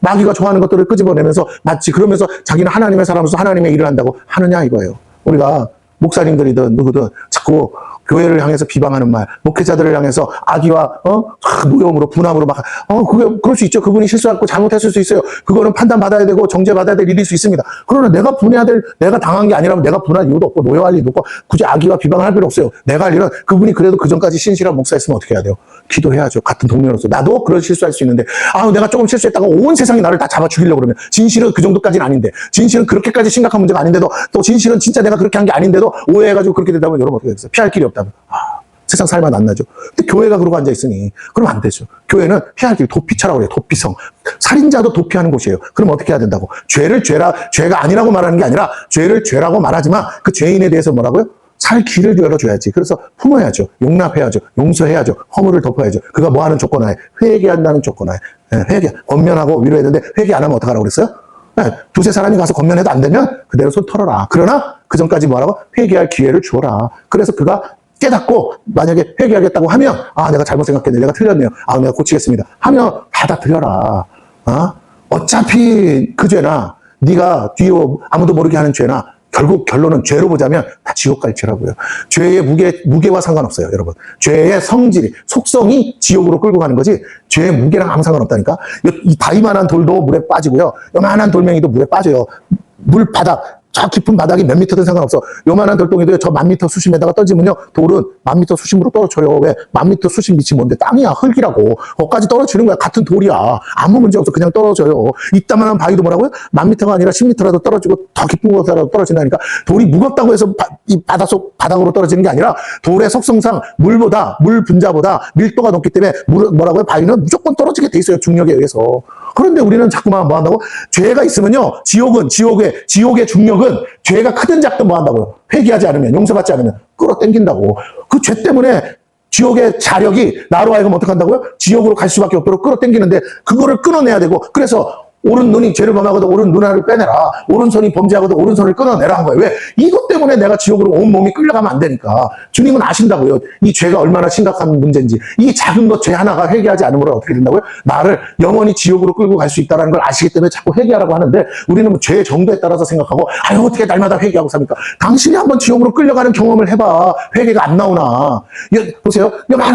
마귀가 좋아하는 것들을 끄집어내면서 마치 그러면서 자기는 하나님의 사람으로서 하나님의 일을 한다고 하느냐 이거예요. 우리가 목사님들이든 누구든 자꾸 교회를 향해서 비방하는 말, 목회자들을 향해서 악의와 노여움으로 분함으로 막 그게 그럴 수 있죠. 그분이 실수하고 잘못했을 수 있어요. 그거는 판단받아야 되고 정죄받아야 될 일일 수 있습니다. 그러나 내가 분해야 될, 내가 당한 게 아니라면 내가 분할 이유도 없고 노여할 이유도 없고 굳이 악의와 비방을 할 필요 없어요. 내가 할 일은 그분이 그래도 그 전까지 신실한 목사였으면 어떻게 해야 돼요? 기도해야죠. 같은 동료로서. 나도 그런 실수할 수 있는데 내가 조금 실수했다가 온 세상이 나를 다 잡아 죽이려고 그러면 진실은 그 정도까지는 아닌데, 진실은 그렇게까지 심각한 문제가 아닌데도, 또 진실은 진짜 내가 그렇게 한 게 아닌데도 오해해가지고 그렇게 된다면 여러분 어떻게 되겠어요? 피할 길이 없다면 세상 살만 안 나죠. 근데 교회가 그러고 앉아있으니 그러면 안 되죠. 교회는 피할 길, 도피처라고 그래요. 도피성. 살인자도 도피하는 곳이에요. 그럼 어떻게 해야 된다고? 죄가 아니라고 말하는 게 아니라 죄를 죄라고 말하지만 그 죄인에 대해서 뭐라고요? 살 길을 열어줘야지. 그래서 품어야죠. 용납해야죠. 용서해야죠. 허물을 덮어야죠. 그가 뭐 하는 조건하에? 회개한다는 조건하에. 회개. 권면하고 위로했는데 회개 안 하면 어떡하라고 그랬어요? 두세 사람이 가서 권면해도 안 되면 그대로 손 털어라. 그러나 그 전까지 뭐라고? 회개할 기회를 주어라. 그래서 그가 깨닫고 만약에 회개하겠다고 하면 내가 잘못 생각했네. 내가 틀렸네요. 내가 고치겠습니다. 하면 받아들여라. 어차피 그 죄나 네가 뒤에 아무도 모르게 하는 죄나 결국 결론은 죄로 보자면 다 지옥 갈 죄라고요. 죄의 무게와 상관없어요, 여러분. 죄의 성질이, 속성이 지옥으로 끌고 가는 거지 죄의 무게랑 아무 상관없다니까. 이 다이만한 돌도 물에 빠지고요. 요만한 돌멩이도 물에 빠져요. 물바닥, 저 깊은 바닥이 몇 미터든 상관없어. 요만한 돌덩이도 저 1000m 수심에다가 던지면요, 돌은 1000m 수심으로 떨어져요. 왜? 1000m 수심 밑이 뭔데? 땅이야, 흙이라고. 거기까지 떨어지는 거야. 같은 돌이야. 아무 문제 없어. 그냥 떨어져요. 이따만한 바위도 뭐라고요? 1000m가 아니라 10m라도 떨어지고 더 깊은 곳으로 떨어진다니까. 돌이 무겁다고 해서 이 바닥으로 떨어지는 게 아니라 돌의 속성상 물 분자보다 밀도가 높기 때문에 뭐라고요? 바위는 무조건 떨어지게 돼 있어요. 중력에 의해서. 그런데 우리는 자꾸만 뭐 한다고? 죄가 있으면요, 지옥의 중력은 죄가 크든 작든 뭐 한다고요? 회개하지 않으면, 용서받지 않으면 끌어당긴다고. 그 죄 때문에 지옥의 자력이 나로 하여금 어떻게 한다고요? 지옥으로 갈 수밖에 없도록 끌어당기는데 그거를 끊어내야 되고, 그래서 오른 눈이 죄를 범하거든 오른 눈알을 빼내라. 오른손이 범죄하거든 오른손을 끊어내라 한 거예요. 왜? 이것 때문에 내가 지옥으로 온 몸이 끌려가면 안 되니까. 주님은 아신다고요. 이 죄가 얼마나 심각한 문제인지. 이 작은 것 죄 하나가 회개하지 않으므로 어떻게 된다고요? 나를 영원히 지옥으로 끌고 갈 수 있다는 걸 아시기 때문에 자꾸 회개하라고 하는데, 우리는 뭐 죄의 정도에 따라서 생각하고, 아유 어떻게 날마다 회개하고 삽니까? 당신이 한번 지옥으로 끌려가는 경험을 해봐. 회개가 안 나오나. 보세요.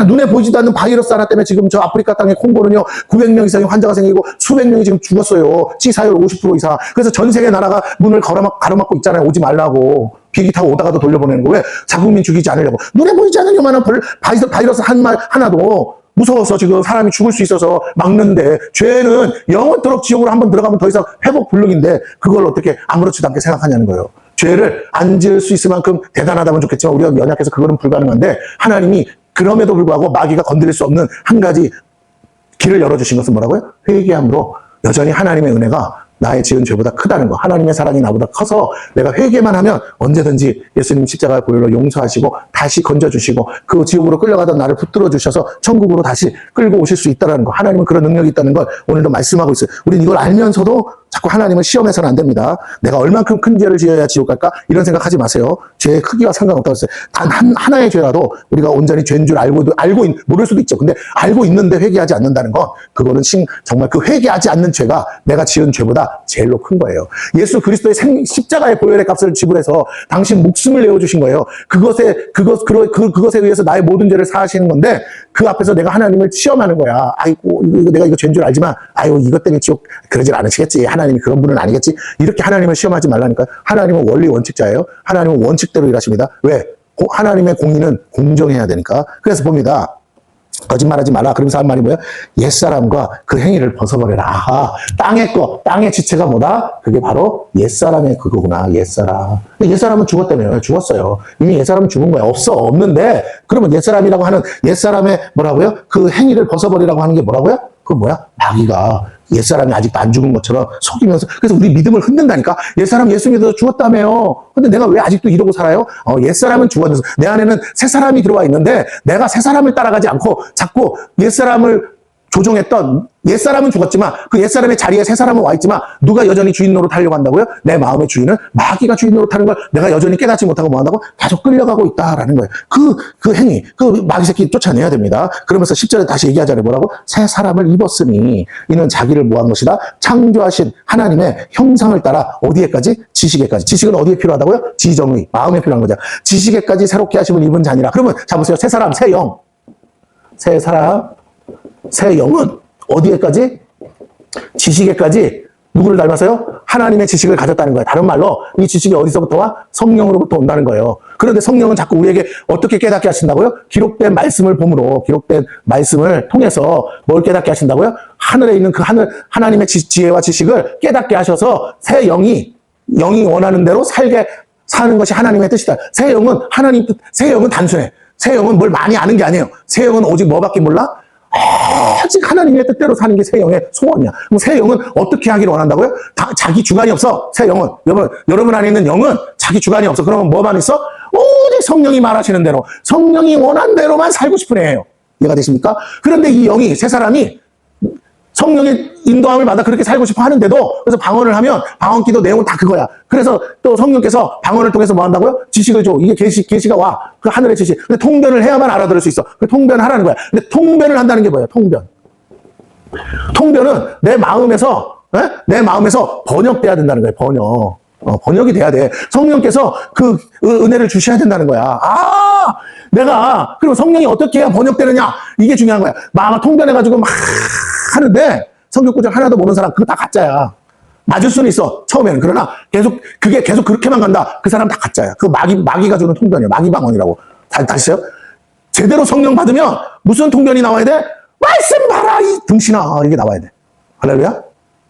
눈에 보이지도 않는 바이러스 하나 때문에 지금 저 아프리카 땅의 콩고는요, 900명 이상의 환자가 생기고 수백 명이 지금 죽었어요. 치사율 50% 이상. 그래서 전 세계 나라가 문을 가로막고 있잖아요. 오지 말라고. 비행기 타고 오다가도 돌려보내는 거. 왜? 자국민 죽이지 않으려고. 눈에 보이지 않는 요만한 바이러스 하나도 무서워서 지금 사람이 죽을 수 있어서 막는데, 죄는 영원토록 지옥으로 한번 들어가면 더 이상 회복 불능인데 그걸 어떻게 아무렇지도 않게 생각하냐는 거예요. 죄를 안 지을 수 있을 만큼 대단하다면 좋겠지만 우리가 연약해서 그거는 불가능한데, 하나님이 그럼에도 불구하고 마귀가 건드릴 수 없는 한 가지 길을 열어주신 것은 뭐라고요? 회개함으로 여전히 하나님의 은혜가 나의 지은 죄보다 크다는 거. 하나님의 사랑이 나보다 커서 내가 회개만 하면 언제든지 예수님 십자가의 보혈로 용서하시고 다시 건져주시고 그 지옥으로 끌려가던 나를 붙들어 주셔서 천국으로 다시 끌고 오실 수 있다는 거. 하나님은 그런 능력이 있다는 걸 오늘도 말씀하고 있어요. 우린 이걸 알면서도 자꾸 하나님을 시험해서는 안 됩니다. 내가 얼만큼 큰 죄를 지어야 지옥 갈까? 이런 생각하지 마세요. 죄의 크기와 상관없다고 했어요. 단 하나의 죄라도 우리가 온전히 죄인 줄 모를 수도 있죠. 근데 알고 있는데 회개하지 않는다는 건, 그거는 정말 그 회개하지 않는 죄가 내가 지은 죄보다 제일로 큰 거예요. 예수 그리스도의 십자가의 보혈의 값을 지불해서 당신 목숨을 내어주신 거예요. 그것에 의해서 나의 모든 죄를 사하시는 건데, 그 앞에서 내가 하나님을 시험하는 거야. 아이고, 내가 이거 죄인 줄 알지만, 아이고, 이것 때문에 지옥 그러질 않으시겠지. 하나님이 그런 분은 아니겠지. 이렇게 하나님을 시험하지 말라니까요. 하나님은 원리 원칙자예요. 하나님은 원칙대로 일하십니다. 왜? 하나님의 공의는 공정해야 되니까. 그래서 봅니다. 거짓말하지 말라. 그러면서 한 말이 뭐예요? 옛사람과 그 행위를 벗어버려라. 아하, 땅의 지체가 뭐다? 그게 바로 옛사람의 그거구나. 옛사람. 옛사람은 죽었다며요. 죽었어요. 이미 옛사람은 죽은 거야. 없는데, 그러면 옛사람이라고 하는 옛사람의 뭐라고요? 그 행위를 벗어버리라고 하는 게 뭐라고요? 그 뭐야? 마귀가 옛사람이 아직도 안 죽은 것처럼 속이면서, 그래서 우리 믿음을 흔든다니까. 옛사람 예수 믿어서 죽었다며요. 근데 내가 왜 아직도 이러고 살아요? 옛사람은 죽었는데 내 안에는 새사람이 들어와 있는데, 내가 새사람을 따라가지 않고 자꾸 옛사람을 조종했던, 옛사람은 죽었지만 그 옛사람의 자리에 새사람은 와 있지만 누가 여전히 주인 노릇 하려고 한다고요? 내 마음의 주인은 마귀가 주인 노릇 하는 걸 내가 여전히 깨닫지 못하고 뭐 한다고? 계속 끌려가고 있다라는 거예요. 그 행위, 그 마귀 새끼 쫓아내야 됩니다. 그러면서 10절에 다시 얘기하잖아요. 뭐라고? 새 사람을 입었으니 이는 자기를 뭐한 것이다? 창조하신 하나님의 형상을 따라 어디에까지? 지식에까지. 지식은 어디에 필요하다고요? 지정의, 마음에 필요한 거죠. 지식에까지 새롭게 하심을 입은 자니라. 그러면 자 보세요. 새 사람, 새 영. 새 사람, 새 영은 어디에까지? 지식에까지. 누구를 닮았어요? 하나님의 지식을 가졌다는 거예요. 다른 말로 이 지식이 어디서부터 와? 성령으로부터 온다는 거예요. 그런데 성령은 자꾸 우리에게 어떻게 깨닫게 하신다고요? 기록된 말씀을 봄으로, 기록된 말씀을 통해서 뭘 깨닫게 하신다고요? 하늘에 있는 그 하나님의 지혜와 지식을 깨닫게 하셔서 새 영이 원하는 대로 사는 것이 하나님의 뜻이다. 새 영은 단순해. 새 영은 뭘 많이 아는 게 아니에요. 새 영은 오직 뭐밖에 몰라? 오직 하나님의 뜻대로 사는 게 새 영의 소원이야. 그럼 새 영은 어떻게 하기를 원한다고요? 자기 주관이 없어. 새 영은. 여러분 안에 있는 영은 자기 주관이 없어. 그러면 뭐만 있어? 오직 성령이 말하시는 대로, 성령이 원하는 대로만 살고 싶은 애예요. 이해가 되십니까? 그런데 이 영이, 새 사람이 성령의 인도함을 받아 그렇게 살고 싶어 하는데도, 그래서 방언을 하면 방언기도 내용은 다 그거야. 그래서 또 성령께서 방언을 통해서 뭐 한다고요? 지식을 줘. 이게 계시가 와. 그 하늘의 지식. 근데 통변을 해야만 알아들을 수 있어. 그 통변하라는 거야. 근데 통변을 한다는 게 뭐예요? 통변은 내 마음에서 번역돼야 된다는 거예요. 번역이 돼야 돼. 성령께서 그 은혜를 주셔야 된다는 거야. 그럼 성령이 어떻게 해야 번역되느냐? 이게 중요한 거야. 통변해가지고 막 하는데 성경 구절 하나도 모르는 사람, 그거 다 가짜야. 맞을 수는 있어, 처음에는. 그러나 그게 계속 그렇게만 간다. 그 사람 다 가짜야. 그 마귀가 주는 통변이야. 마귀방언이라고. 다시 요 제대로 성령 받으면 무슨 통변이 나와야 돼? 말씀 봐라, 이 등신아. 이게 나와야 돼. 할렐루야?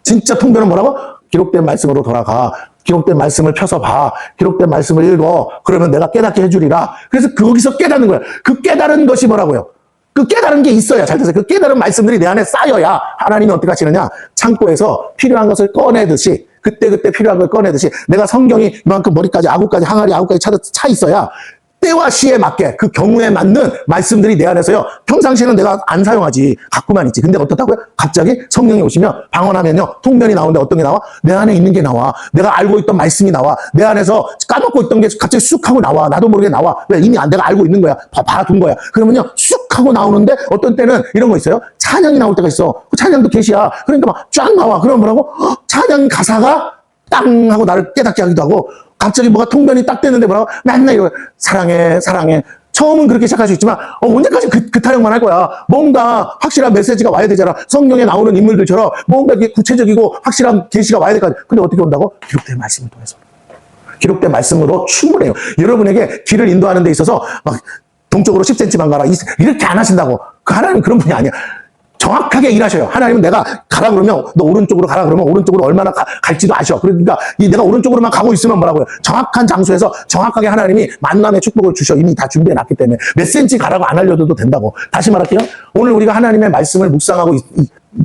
진짜 통변은 뭐라고? 기록된 말씀으로 돌아가. 기록된 말씀을 펴서 봐. 기록된 말씀을 읽어. 그러면 내가 깨닫게 해주리라. 그래서 거기서 깨닫는 거야. 그 깨달은 것이 뭐라고요? 그 깨달은 게 있어야, 잘 들으세요. 그 깨달은 말씀들이 내 안에 쌓여야 하나님이 어떻게 하시느냐? 창고에서 필요한 것을 꺼내듯이, 그때그때 필요한 걸 꺼내듯이, 내가 성경이 이만큼 머리까지, 아구까지, 항아리 아구까지 차 있어야 때와 시에 맞게 그 경우에 맞는 말씀들이 내 안에서요. 평상시에는 내가 안 사용하지. 갖고만 있지. 근데 어떻다고요? 갑자기 성령이 오시면 방언하면요. 통변이 나오는데 어떤 게 나와? 내 안에 있는 게 나와. 내가 알고 있던 말씀이 나와. 내 안에서 까먹고 있던 게 갑자기 쑥 하고 나와. 나도 모르게 나와. 왜? 이미 내가 알고 있는 거야. 봐둔 거야. 그러면요. 쑥 하고 나오는데 어떤 때는 이런 거 있어요. 찬양이 나올 때가 있어. 그 찬양도 계시야. 그러니까 막 쫙 나와. 그럼 뭐라고? 찬양 가사가 땅 하고 나를 깨닫게 하기도 하고, 갑자기 뭐가 통변이 딱 되는데 뭐라고? 맨날 이거 사랑해, 사랑해. 처음은 그렇게 시작할 수 있지만, 언제까지 그 타령만 할 거야? 뭔가 확실한 메시지가 와야 되잖아. 성경에 나오는 인물들처럼 뭔가 이게 구체적이고 확실한 계시가 와야 될 거 아니야. 근데 어떻게 온다고? 기록된 말씀을 통해서. 기록된 말씀으로 충분해요. 여러분에게 길을 인도하는 데 있어서 막 동쪽으로 10cm만 가라. 이렇게 안 하신다고. 그 하나님은 그런 분이 아니야. 정확하게 일하셔요. 하나님은 내가 가라 그러면 너 오른쪽으로 가라 그러면 오른쪽으로 얼마나 갈지도 아셔. 그러니까 내가 오른쪽으로만 가고 있으면 뭐라고요? 정확한 장소에서 정확하게 하나님이 만남의 축복을 주셔. 이미 다 준비해 놨기 때문에 몇 센치 가라고 안 알려줘도 된다고. 다시 말할게요. 오늘 우리가 하나님의 말씀을 묵상하고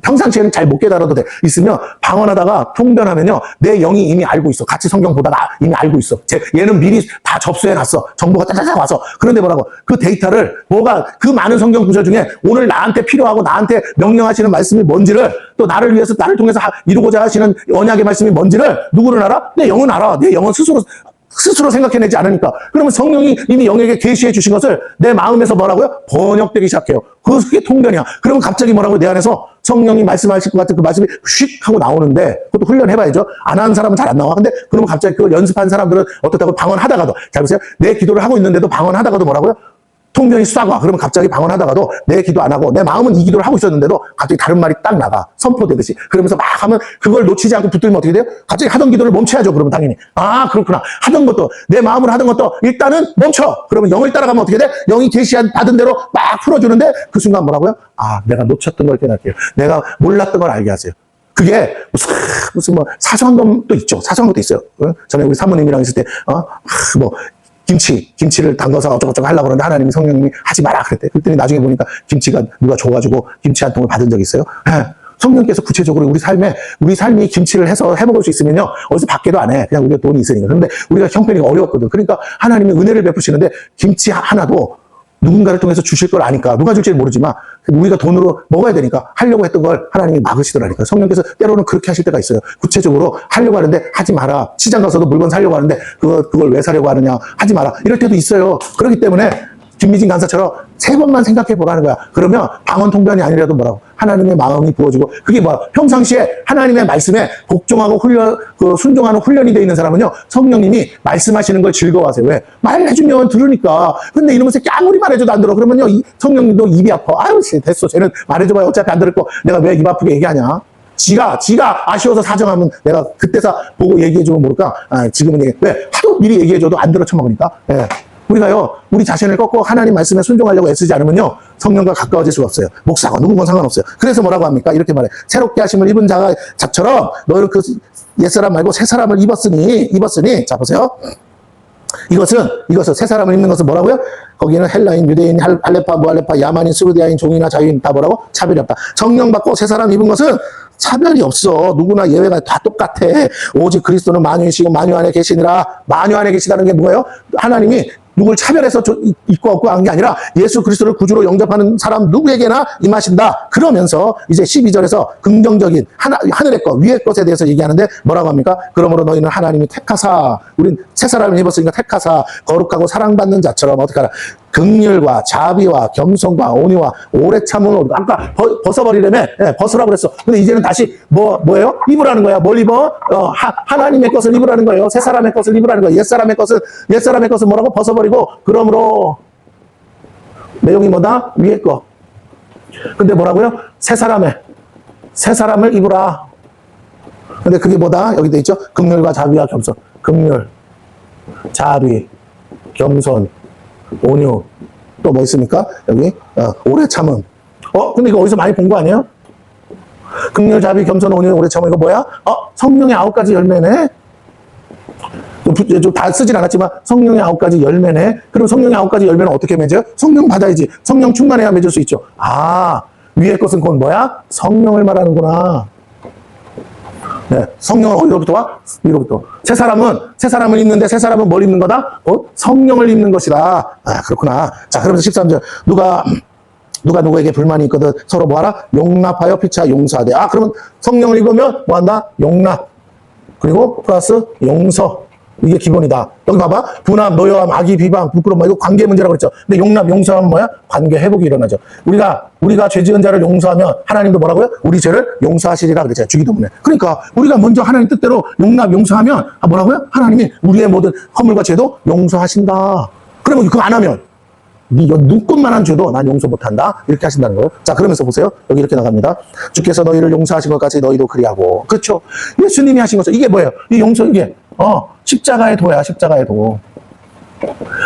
평상시에는 잘 못 깨달아도 돼. 있으면 방언하다가 통변하면요. 내 영이 이미 알고 있어. 같이 성경 보다가 이미 알고 있어. 얘는 미리 다 접수해놨어. 정보가 짜자자 와서. 그런데 뭐라고? 그 데이터를 그 많은 성경 구절 중에 오늘 나한테 필요하고 나한테 명령하시는 말씀이 뭔지를, 또 나를 위해서 나를 통해서 이루고자 하시는 언약의 말씀이 뭔지를 누구는 알아? 내 영은 알아. 내 영은 스스로 생각해내지 않으니까. 그러면 성령이 이미 영에게 계시해 주신 것을 내 마음에서 뭐라고요? 번역되기 시작해요. 그게 통변이야. 그러면 갑자기 뭐라고요? 내 안에서 성령이 말씀하실 것 같은 그 말씀이 휙 하고 나오는데, 그것도 훈련해봐야죠. 안 하는 사람은 잘 안 나와. 근데 그러면 갑자기 그걸 연습한 사람들은 어떻다고? 방언하다가도, 잘 보세요. 내 기도를 하고 있는데도 방언하다가도 뭐라고요? 통변이 싹 와. 그러면 갑자기 방언하다가도 내 기도 안 하고 내 마음은 이 기도를 하고 있었는데도 갑자기 다른 말이 딱 나가. 선포되듯이. 그러면서 막 하면 그걸 놓치지 않고 붙들면 어떻게 돼요? 갑자기 하던 기도를 멈춰야죠. 그러면 당연히. 아, 그렇구나. 하던 것도, 내 마음으로 하던 것도 일단은 멈춰. 그러면 영을 따라가면 어떻게 돼? 영이 받은 대로 막 풀어주는데 그 순간 뭐라고요? 아, 내가 놓쳤던 걸 깨닫게요. 내가 몰랐던 걸 알게 하세요. 그게 무슨 뭐 사소한 것도 있죠. 사소한 것도 있어요. 전에 우리 사모님이랑 있을 때, 김치를 담가서 어쩌고저쩌고 하려고 그러는데 하나님이 성령님이 하지 마라 그랬대. 그랬더니 나중에 보니까 김치가 누가 줘가지고 김치 한 통을 받은 적이 있어요. 성령께서 구체적으로 우리 삶이 김치를 해서 해먹을 수 있으면요. 어디서 받게도 안 해. 그냥 우리가 돈이 있으니까. 그런데 우리가 형편이 어려웠거든. 그러니까 하나님이 은혜를 베푸시는데 김치 하나도 누군가를 통해서 주실 걸 아니까, 누가 줄지는 모르지만 우리가 돈으로 먹어야 되니까 하려고 했던 걸 하나님이 막으시더라니까. 성령께서 때로는 그렇게 하실 때가 있어요. 구체적으로 하려고 하는데 하지 마라. 시장 가서도 물건 사려고 하는데 그걸 왜 사려고 하느냐. 하지 마라. 이럴 때도 있어요. 그렇기 때문에 김미진 간사처럼 3번만 생각해 보라는 거야. 그러면 방언 통변이 아니라도 뭐라고? 하나님의 마음이 부어지고, 그게 뭐야? 평상시에 하나님의 말씀에 복종하고 순종하는 훈련이 되어 있는 사람은요, 성령님이 말씀하시는 걸 즐거워하세요. 왜? 말해주면 들으니까. 근데 이놈의 새끼 아무리 말해줘도 안 들어. 그러면요, 성령님도 입이 아파. 아유, 됐어. 쟤는 말해줘봐야 어차피 안 들을 거. 내가 왜 입 아프게 얘기하냐? 지가 아쉬워서 사정하면 내가 그때서 보고 얘기해주면 모를까? 지금은 왜? 하도 미리 얘기해줘도 안 들어 쳐먹으니까. 예. 우리가요, 우리 자신을 꺾고 하나님 말씀에 순종하려고 애쓰지 않으면요, 성령과 가까워질 수가 없어요. 목사가 누구건 상관없어요. 그래서 뭐라고 합니까? 이렇게 말해. 새롭게 하심을 입은 자처럼 너희는 그 옛사람 말고 새 사람을 입었으니, 자, 보세요. 이것은 새 사람을 입는 것은 뭐라고요? 거기는 헬라인, 유대인, 할레파, 무할레파, 야만인, 스루디아인, 종이나 자유인 다 뭐라고? 차별이 없다. 성령 받고 새 사람 입은 것은 차별이 없어. 누구나 예외가 다 똑같아. 오직 그리스도는 만유이시고 만유 안에 계시니라. 만유 안에 계시다는 게 뭐예요? 하나님이 누굴 차별해서 있고 없고 한 게 아니라 예수 그리스도를 구주로 영접하는 사람 누구에게나 임하신다. 그러면서 이제 12절에서 긍정적인 하늘의 것, 위의 것에 대해서 얘기하는데 뭐라고 합니까? 그러므로 너희는 하나님이 택하사, 우린 새 사람을 입었으니까 택하사 거룩하고 사랑받는 자처럼 어떻게 하라? 긍휼과 자비와 겸손과 온유와 오래 참음으로, 아까 벗어버리려면 벗으라고 그랬어. 근데 이제는 다시 뭐예요? 입으라는 거야. 뭘 입어? 하나님의 것을 입으라는 거예요. 새 사람의 것을 입으라는 거예요. 옛 사람의 것은 뭐라고? 벗어버리고, 그러므로 내용이 뭐다? 위의 거. 근데 뭐라고요? 새 사람을 입으라. 근데 그게 뭐다? 여기 돼 있죠? 긍휼과 자비와 겸손. 긍휼, 자비, 겸손, 온유. 또 뭐 있습니까? 여기 오래 참음. 근데 이거 어디서 많이 본 거 아니에요? 긍휼, 자비, 겸손, 온유, 오래 참음. 이거 뭐야? 성령의 9가지 열매네. 좀 다 쓰진 않았지만 성령의 9가지 열매네. 그럼 성령의 9가지 열매는 어떻게 맺어요? 성령 받아야지. 성령 충만해야 맺을 수 있죠. 위의 것은 곧 뭐야? 성령을 말하는구나. 네, 성령은 어디로부터 와? 위로부터. 새 사람을 입는데 새 사람은 뭘 입는 거다? 성령을 입는 것이다. 그렇구나. 자, 그러면서 13절. 누가 누구에게 불만이 있거든 서로 뭐하라? 용납하여 피차 용서하되. 그러면 성령을 입으면 뭐한다? 용납. 그리고 플러스 용서. 이게 기본이다. 여기 봐봐. 분함, 노여함, 악의, 비방, 부끄러움, 이거 관계 문제라고 그랬죠. 근데 용납, 용서하면 뭐야? 관계 회복이 일어나죠. 우리가 죄 지은 자를 용서하면 하나님도 뭐라고요? 우리 죄를 용서하시리라 그랬잖아요. 주기도문에. 그러니까 우리가 먼저 하나님 뜻대로 용납, 용서하면 뭐라고요? 하나님이 우리의 모든 허물과 죄도 용서하신다. 그러면 그거 안 하면 네가 눈꽃만한 죄도 난 용서 못한다. 이렇게 하신다는 거예요. 자, 그러면서 보세요. 여기 이렇게 나갑니다. 주께서 너희를 용서하신 것 같이 너희도 그리하고. 그렇죠. 예수님이 하신 거죠. 이게 뭐예요? 이 용서, 이게 십자가의 도야. 십자가의 도.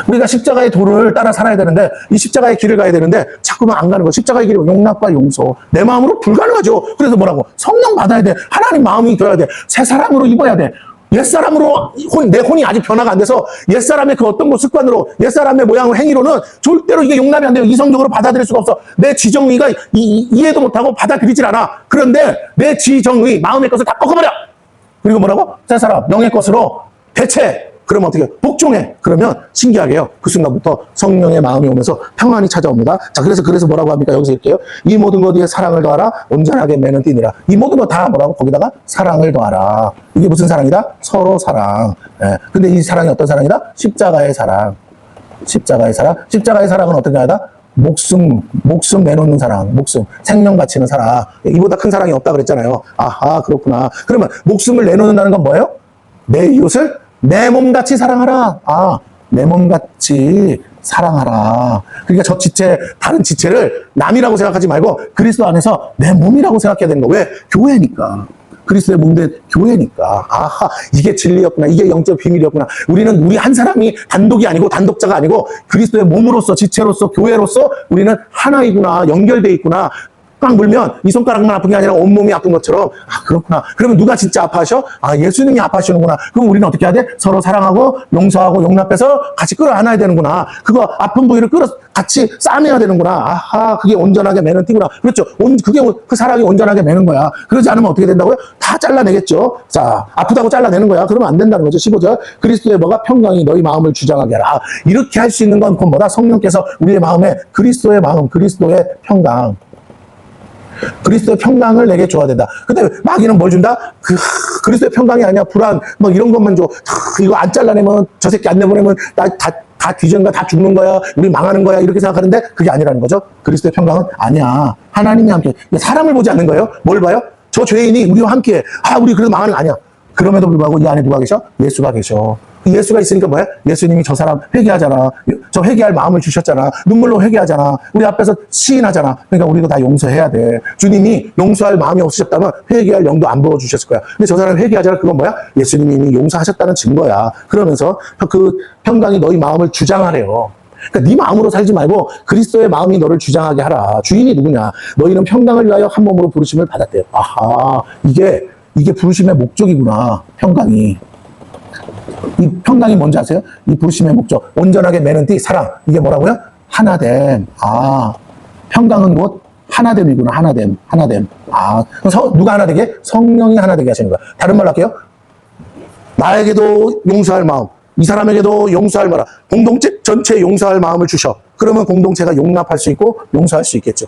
우리가 십자가의 도를 따라 살아야 되는데 이 십자가의 길을 가야 되는데 자꾸만 안 가는 거예요. 십자가의 길이 용납과 용서. 내 마음으로 불가능하죠. 그래서 뭐라고? 성령 받아야 돼. 하나님 마음이 들어야 돼. 새 사람으로 입어야 돼. 옛사람으로 내 혼이 아직 변화가 안 돼서 옛사람의 그 어떤 습관으로 옛사람의 모양을 행위로는 절대로 이게 용납이 안 돼요. 이성적으로 받아들일 수가 없어. 내 지정의가 이해도 못하고 받아들이질 않아. 그런데 내 지정의 마음의 것을 다 꺾어버려. 그리고 뭐라고? 새 사람 영의 것으로 대체. 그러면 어떻게 해요? 복종해. 그러면 신기하게요. 그 순간부터 성령의 마음이 오면서 평안이 찾아옵니다. 자, 그래서 뭐라고 합니까? 여기서 이렇게요. 이 모든 것 위에 사랑을 더하라. 온전하게 매는 띠니라. 이 모든 것 다 뭐라고? 거기다가 사랑을 더하라. 이게 무슨 사랑이다? 서로 사랑. 근데 이 사랑이 어떤 사랑이다? 십자가의 사랑. 십자가의 사랑. 십자가의 사랑은 어떤 사랑이다? 목숨 내놓는 사랑. 생명 바치는 사랑. 이보다 큰 사랑이 없다 그랬잖아요. 그렇구나. 그러면 목숨을 내놓는다는 건 뭐예요? 내 이웃을 내 몸같이 사랑하라. 내 몸같이 사랑하라. 그러니까 저 지체, 다른 지체를 남이라고 생각하지 말고 그리스도 안에서 내 몸이라고 생각해야 되는 거. 왜? 교회니까. 그리스도의 몸된 교회니까. 이게 진리였구나. 이게 영적 비밀이었구나. 우리 한 사람이 단독이 아니고 단독자가 아니고 그리스도의 몸으로서 지체로서 교회로서 우리는 하나이구나. 연결돼 있구나. 꽉 물면 이 손가락만 아픈 게 아니라 온몸이 아픈 것처럼. 그렇구나. 그러면 누가 진짜 아파하셔? 예수님이 아파하시는구나. 그럼 우리는 어떻게 해야 돼? 서로 사랑하고 용서하고 용납해서 같이 끌어안아야 되는구나. 그거 아픈 부위를 같이 싸매야 되는구나. 그게 온전하게 매는 띠구나. 그렇죠. 그게 그 사랑이 온전하게 매는 거야. 그러지 않으면 어떻게 된다고요? 다 잘라내겠죠. 자, 아프다고 잘라내는 거야. 그러면 안 된다는 거죠. 15절. 그리스도의 뭐가 평강이 너희 마음을 주장하게 하라. 이렇게 할 수 있는 건 그건 뭐다? 성령께서 우리의 마음에 그리스도의 마음, 그리스도의 평강. 그리스도의 평강을 내게 줘야 된다. 근데 마귀는 뭘 준다? 그리스도의 평강이 아니야. 불안, 이런 것만 줘. 이거 안 잘라내면, 저 새끼 안 내보내면, 다 뒤져가 다 죽는 거야. 우리 망하는 거야. 이렇게 생각하는데, 그게 아니라는 거죠. 그리스도의 평강은 아니야. 하나님이 함께. 사람을 보지 않는 거예요. 뭘 봐요? 저 죄인이 우리와 함께. 우리 그래도 망하는 거 아니야. 그럼에도 불구하고 이 안에 누가 계셔? 예수가 계셔. 예수가 있으니까 뭐야? 예수님이 저 사람 회개하잖아. 저 회개할 마음을 주셨잖아. 눈물로 회개하잖아. 우리 앞에서 시인하잖아. 그러니까 우리도 다 용서해야 돼. 주님이 용서할 마음이 없으셨다면 회개할 영도 안 부어주셨을 거야. 근데 저 사람 회개하잖아. 그건 뭐야? 예수님이 이미 용서하셨다는 증거야. 그러면서 그 평강이 너희 마음을 주장하래요. 그러니까 네 마음으로 살지 말고 그리스도의 마음이 너를 주장하게 하라. 주인이 누구냐? 너희는 평강을 위하여 한 몸으로 부르심을 받았대요. 이게 부르심의 목적이구나. 평강이. 이 평강이 뭔지 아세요? 이 부르심의 목적. 온전하게 매는 띠, 사랑. 이게 뭐라고요? 하나됨. 평강은 곧 하나됨이구나. 하나됨. 누가 하나 되게? 성령이 하나 되게 하시는 거야. 다른 말로 할게요. 나에게도 용서할 마음. 이 사람에게도 용서할 마음. 공동체 전체에 용서할 마음을 주셔. 그러면 공동체가 용납할 수 있고 용서할 수 있겠죠.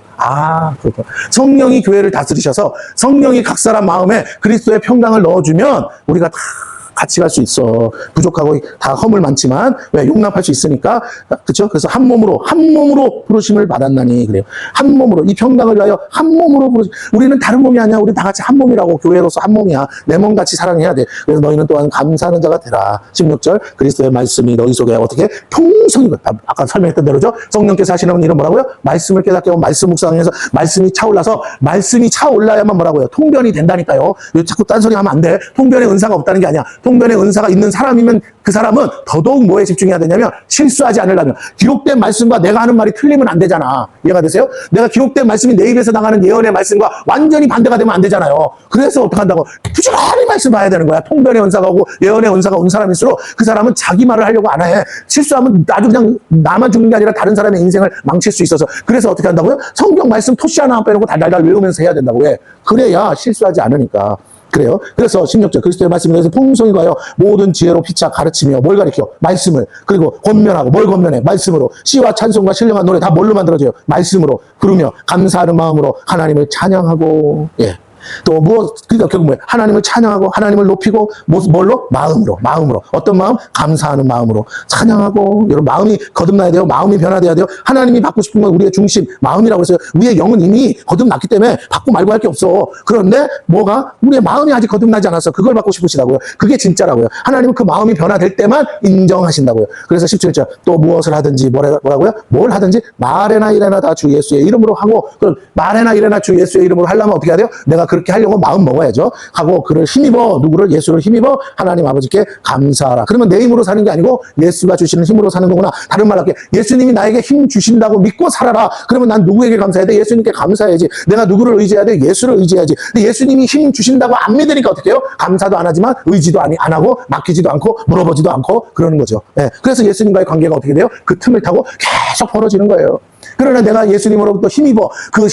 그렇구나. 성령이 교회를 다스리셔서 성령이 각 사람 마음에 그리스도의 평강을 넣어주면 우리가 다 같이 갈 수 있어. 부족하고 다 허물 많지만 왜 용납할 수 있으니까. 그렇죠? 그래서 한 몸으로 부르심을 받았나니 그래요. 한 몸으로 이 평강을 위하여 한 몸으로 부르심. 우리는 다른 몸이 아니야. 우리 다 같이 한 몸이라고. 교회로서 한 몸이야. 내 몸 같이 사랑해야 돼. 그래서 너희는 또한 감사하는 자가 되라. 16절 그리스도의 말씀이 너희 속에 어떻게 풍성히 아까 설명했던 대로죠. 성령께서 하시는 일은 뭐라고요? 말씀을 깨닫게 하고 말씀 묵상해서 말씀이 차올라서 말씀이 차올라야만 뭐라고요? 통변이 된다니까요. 자꾸 딴소리 하면 안 돼. 통변의 은사가 없다는 게 아니야. 통변의 은사가 있는 사람이면 그 사람은 더더욱 뭐에 집중해야 되냐면 실수하지 않으려면 기록된 말씀과 내가 하는 말이 틀리면 안 되잖아. 이해가 되세요? 내가 기록된 말씀이 내 입에서 나가는 예언의 말씀과 완전히 반대가 되면 안 되잖아요. 그래서 어떻게 한다고? 부지런히 말씀 봐야 되는 거야. 통변의 은사가 오고 예언의 은사가 온 사람일수록 그 사람은 자기 말을 하려고 안 해. 실수하면 아주 그냥 나만 죽는 게 아니라 다른 사람의 인생을 망칠 수 있어서. 그래서 어떻게 한다고요? 성경 말씀 토시 하나 안 빼놓고 달달달 외우면서 해야 된다고. 왜? 그래야 실수하지 않으니까. 그래요. 그래서 16절 그리스도의 말씀에 대해서 풍성히 가여 모든 지혜로 피차 가르치며 뭘 가르쳐? 말씀을. 그리고 권면하고 뭘 권면해? 말씀으로. 시와 찬송과 신령한 노래 다 뭘로 만들어져요? 말씀으로. 부르며 감사하는 마음으로 하나님을 찬양하고. 예. 또 그러니까 결국 뭐예요? 하나님을 찬양하고 하나님을 높이고 뭘로? 마음으로. 어떤 마음? 감사하는 마음으로 찬양하고. 여러분 마음이 거듭나야 돼요. 마음이 변화돼야 돼요. 하나님이 받고 싶은 건 우리의 중심 마음이라고 했어요. 우리의 영은 이미 거듭났기 때문에 받고 말고 할 게 없어. 그런데 뭐가? 우리의 마음이 아직 거듭나지 않았어. 그걸 받고 싶으시다고요. 그게 진짜라고요. 하나님은 그 마음이 변화될 때만 인정하신다고요. 그래서 17절 또 무엇을 하든지 뭐라고요? 뭘 하든지 말에나 이래나 다 주 예수의 이름으로 하고. 그럼 말에나 이래나 주 예수의 이름으로 하려면 어떻게 해야 돼요? 내가 그렇게 하려고 마음 먹어야죠. 하고 그를 힘입어. 누구를? 예수를 힘입어 하나님 아버지께 감사하라. 그러면 내 힘으로 사는 게 아니고 예수가 주시는 힘으로 사는 거구나. 다른 말로 할게. 예수님이 나에게 힘 주신다고 믿고 살아라. 그러면 난 누구에게 감사해야 돼? 예수님께 감사해야지. 내가 누구를 의지해야 돼? 예수를 의지해야지. 근데 예수님이 힘 주신다고 안 믿으니까 어떻게 해요? 감사도 안 하지만 의지도 안 하고 맡기지도 않고 물어보지도 않고 그러는 거죠. 네. 그래서 예수님과의 관계가 어떻게 돼요? 그 틈을 타고 계속 벌어지는 거예요. 그러나 내가 예수님으로부터 힘입어. 그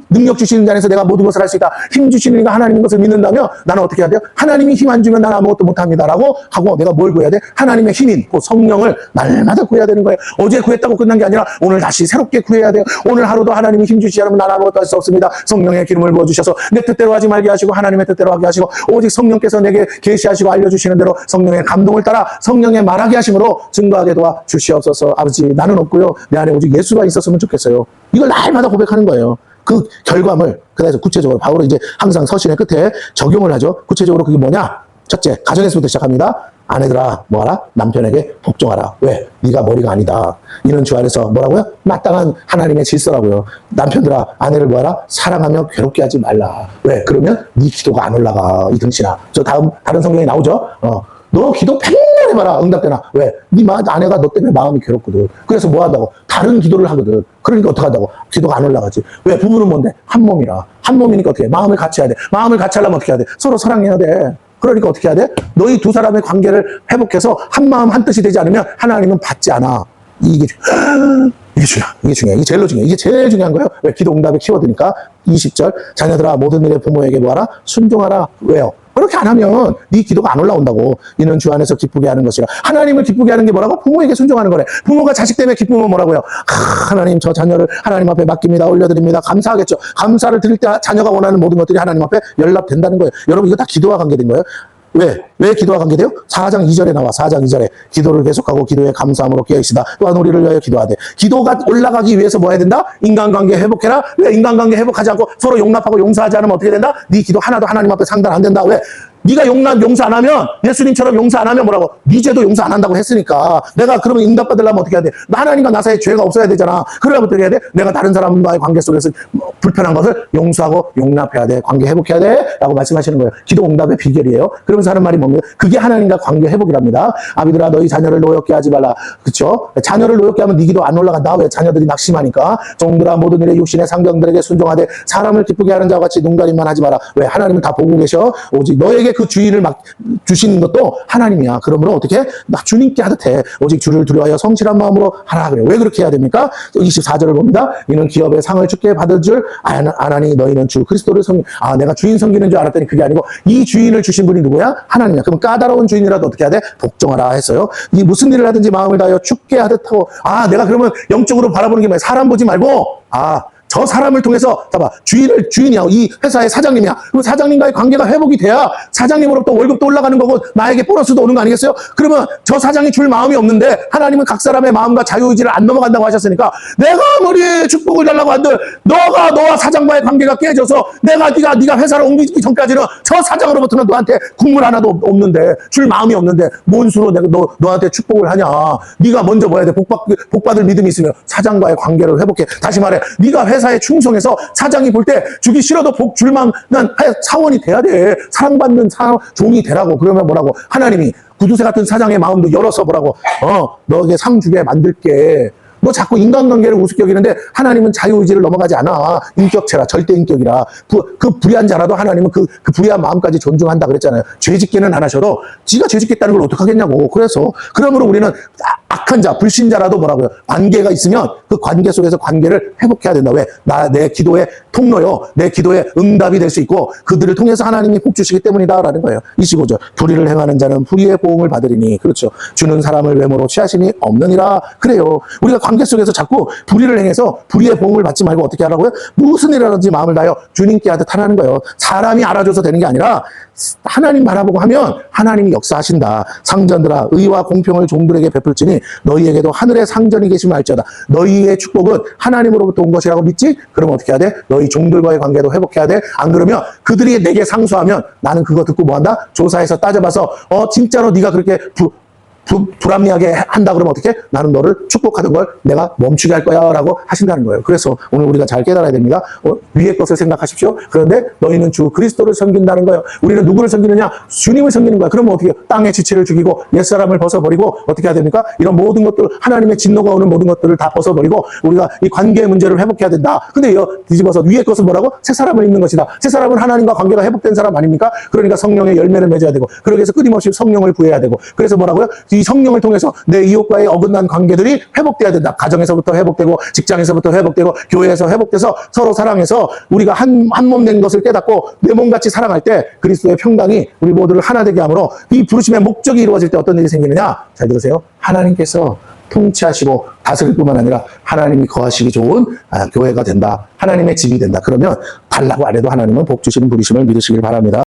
능력 주시는 자에서 내가 모든 것을 할 수 있다. 힘 주시는 이가 하나님인 것을 믿는다면 나는 어떻게 해야 돼요? 하나님이 힘 안 주면 나는 아무것도 못합니다. 라고 하고 내가 뭘 구해야 돼? 하나님의 힘인 그 성령을 날마다 구해야 되는 거예요. 어제 구했다고 끝난 게 아니라 오늘 다시 새롭게 구해야 돼요. 오늘 하루도 하나님이 힘 주시지 않으면 나는 아무것도 할 수 없습니다. 성령의 기름을 부어주셔서 내 뜻대로 하지 말게 하시고 하나님의 뜻대로 하게 하시고 오직 성령께서 내게 계시하시고 알려주시는 대로 성령의 감동을 따라 성령의 말하게 하심으로 증거하게 도와 주시옵소서. 아버지 나는 없고요. 내 안에 오직 예수가 있었으면 좋겠어요. 이걸 날마다 고백하는 거예요. 그 결과물. 그래서 구체적으로 바울은 이제 항상 서신의 끝에 적용을 하죠. 구체적으로 그게 뭐냐? 첫째, 가정에서부터 시작합니다. 아내들아 뭐하라? 남편에게 복종하라. 왜? 네가 머리가 아니다. 이는 주 안에서 뭐라고요? 마땅한 하나님의 질서라고요. 남편들아 아내를 뭐하라? 사랑하며 괴롭게 하지 말라. 왜? 그러면 네 기도가 안 올라가. 이 등신아. 다른 성경에 나오죠. 너 기도 맨날 해봐라. 응답되나. 왜? 네 아내가 너 때문에 마음이 괴롭거든. 그래서 뭐 한다고? 다른 기도를 하거든. 그러니까 어떻게 한다고? 기도가 안 올라가지. 왜? 부부는 뭔데? 한 몸이라. 한 몸이니까 어떻게 해? 마음을 같이 해야 돼. 마음을 같이 하려면 어떻게 해야 돼? 서로 사랑해야 돼. 그러니까 어떻게 해야 돼? 너희 두 사람의 관계를 회복해서 한 마음 한 뜻이 되지 않으면 하나님은 받지 않아. 이게 중요해. 이게 제일로 중요해. 이게 제일 중요한 거예요. 왜? 기도 응답의 키워드니까. 20절 자녀들아 모든 일에 부모에게 뭐하라? 순종하라. 왜요? 그렇게 안 하면 네 기도가 안 올라온다고. 이는 주 안에서 기쁘게 하는 것이라. 하나님을 기쁘게 하는 게 뭐라고? 부모에게 순종하는 거래. 부모가 자식 때문에 기쁘면 뭐라고요? 하나님 저 자녀를 하나님 앞에 맡깁니다. 올려드립니다. 감사하겠죠. 감사를 드릴 때 자녀가 원하는 모든 것들이 하나님 앞에 연락된다는 거예요. 여러분 이거 다 기도와 관계된 거예요. 왜 기도와 관계돼요? 4장 2절에 나와. 4장 2절에 기도를 계속하고 기도에 감사함으로 깨어있으다. 또한 우리를 위하여 기도하되. 기도가 올라가기 위해서 뭐 해야 된다? 인간관계 회복해라. 왜? 인간관계 회복하지 않고 서로 용납하고 용서하지 않으면 어떻게 된다? 네 기도 하나도 하나님 앞에 상달 안 된다. 왜? 네가 용서 안 하면 예수님처럼 용서 안 하면 뭐라고? 네 죄도 용서 안 한다고 했으니까 내가 그러면 응답받으려면 어떻게 해야 돼? 하나님과 나 사이에 죄가 없어야 되잖아. 그러려면 어떻게 해야 돼? 내가 다른 사람과의 관계 속에서 불편한 것을 용서하고 용납해야 돼. 관계 회복해야 돼. 라고 말씀하시는 거예요. 기도 응답의 비결이에요. 그러면서 하는 말이 뭡니까? 그게 하나님과 관계 회복이랍니다. 아비들아 너희 자녀를 노엽게 하지 말라. 그쵸? 자녀를 노엽게 하면 네 기도 안 올라간다. 왜? 자녀들이 낙심하니까. 종들아 모든 일에 육신의 상병들에게 순종하되 사람을 기쁘게 하는 자와 같이 눈가림만 하지 마라. 왜? 하나님은 다 보고 계셔. 오직 너에게 그 주인을 막 주시는 것도 하나님이야. 그러므로 어떻게? 막 주님께 하듯 해. 오직 주를 두려워하여 성실한 마음으로 하라. 그래요. 왜 그렇게 해야 됩니까? 24절을 봅니다. 이는 기업의 상을 주께 받을 줄 아나니 너희는 주 그리스도를 내가 주인 섬기는 줄 알았더니 그게 아니고 이 주인을 주신 분이 누구야? 하나님이야. 그럼 까다로운 주인이라도 어떻게 해야 돼? 복종하라 했어요. 이 무슨 일을 하든지 마음을 다하여 죽게 하듯 하고 내가 그러면 영적으로 바라보는 게 뭐야? 사람 보지 말고 저 사람을 통해서 봐봐 주인이야 이 회사의 사장님이야. 그럼 사장님과의 관계가 회복이 돼야 사장님으로부터 월급도 올라가는 거고 나에게 보너스도 오는 거 아니겠어요? 그러면 저 사장이 줄 마음이 없는데 하나님은 각 사람의 마음과 자유의지를 안 넘어간다고 하셨으니까 내가 머리에 축복을 달라고 한들 너와 사장과의 관계가 깨져서 네가 회사를 옮기기 전까지는 저 사장으로부터는 너한테 국물 하나도 없는데 줄 마음이 없는데 뭔 수로 내가 너한테 축복을 하냐. 네가 먼저 뭐 해야 돼? 복받을 믿음이 있으면 사장과의 관계를 회복해. 다시 말해 네가 회사에 충성해서 사장이 볼 때 주기 싫어도 복 줄 만한 사원이 돼야 돼. 사랑받는 종이 되라고. 그러면 뭐라고? 하나님이 구두쇠 같은 사장의 마음도 열어서 뭐라고? 너에게 상 주게 만들게. 너 자꾸 인간관계를 우습게 여기는데 하나님은 자유의지를 넘어가지 않아. 인격체라, 절대 인격이라. 그 불의한 자라도 하나님은 그 불의한 마음까지 존중한다 그랬잖아요. 죄짓기는 안 하셔도 지가 죄짓겠다는 걸 어떡하겠냐고. 그래서 그러므로 우리는 악한 자, 불신자라도 뭐라고요? 관계가 있으면 그 관계 속에서 관계를 회복해야 된다. 왜? 내 기도의 통로요. 내 기도의 응답이 될 수 있고 그들을 통해서 하나님이 복 주시기 때문이다라는 거예요. 25절. 불의를 행하는 자는 불의의 보응을 받으리니. 그렇죠. 주는 사람을 외모로 취하심이 없느니라. 그래요. 우리가 관계 속에서 자꾸 불의를 행해서 불의의 보응을 받지 말고 어떻게 하라고요? 무슨 일이라든지 마음을 다하여 주님께 하듯 하라는 거예요. 사람이 알아줘서 되는 게 아니라 하나님 바라보고 하면 하나님이 역사하신다. 상전들아 의와 공평을 종들에게 베풀지니 너희에게도 하늘의 상전이 계심을 알지어다. 너희의 축복은 하나님으로부터 온 것이라고 믿지? 그러면 어떻게 해야 돼? 너희 종들과의 관계도 회복해야 돼. 안 그러면 그들이 내게 상수하면 나는 그거 듣고 뭐한다? 조사해서 따져봐서 진짜로 네가 그렇게 불합리하게 한다 그러면 어떻게? 나는 너를 축복하던 걸 내가 멈추게 할 거야 라고 하신다는 거예요. 그래서 오늘 우리가 잘 깨달아야 됩니다. 위의 것을 생각하십시오. 그런데 너희는 주 그리스도를 섬긴다는 거예요. 우리는 누구를 섬기느냐? 주님을 섬기는 거야. 그러면 어떻게? 땅의 지체를 죽이고 옛사람을 벗어버리고 어떻게 해야 됩니까? 이런 모든 것들, 하나님의 진노가 오는 모든 것들을 다 벗어버리고 우리가 이 관계의 문제를 회복해야 된다. 근데 뒤집어서 위의 것은 뭐라고? 새 사람을 입는 것이다. 새 사람은 하나님과 관계가 회복된 사람 아닙니까? 그러니까 성령의 열매를 맺어야 되고 그러기 위해서 끊임없이 성령을 구해야 되고 그래서 뭐라고요? 이 성령을 통해서 내 이웃과의 어긋난 관계들이 회복돼야 된다. 가정에서부터 회복되고 직장에서부터 회복되고 교회에서 회복돼서 서로 사랑해서 우리가 한 몸 된 것을 깨닫고 내 몸같이 사랑할 때 그리스도의 평강이 우리 모두를 하나 되게 함으로 이 부르심의 목적이 이루어질 때 어떤 일이 생기느냐? 잘 들으세요. 하나님께서 통치하시고 다스릴 뿐만 아니라 하나님이 거하시기 좋은 교회가 된다. 하나님의 집이 된다. 그러면 달라고 안 해도 하나님은 복 주시는 부르심을 믿으시길 바랍니다.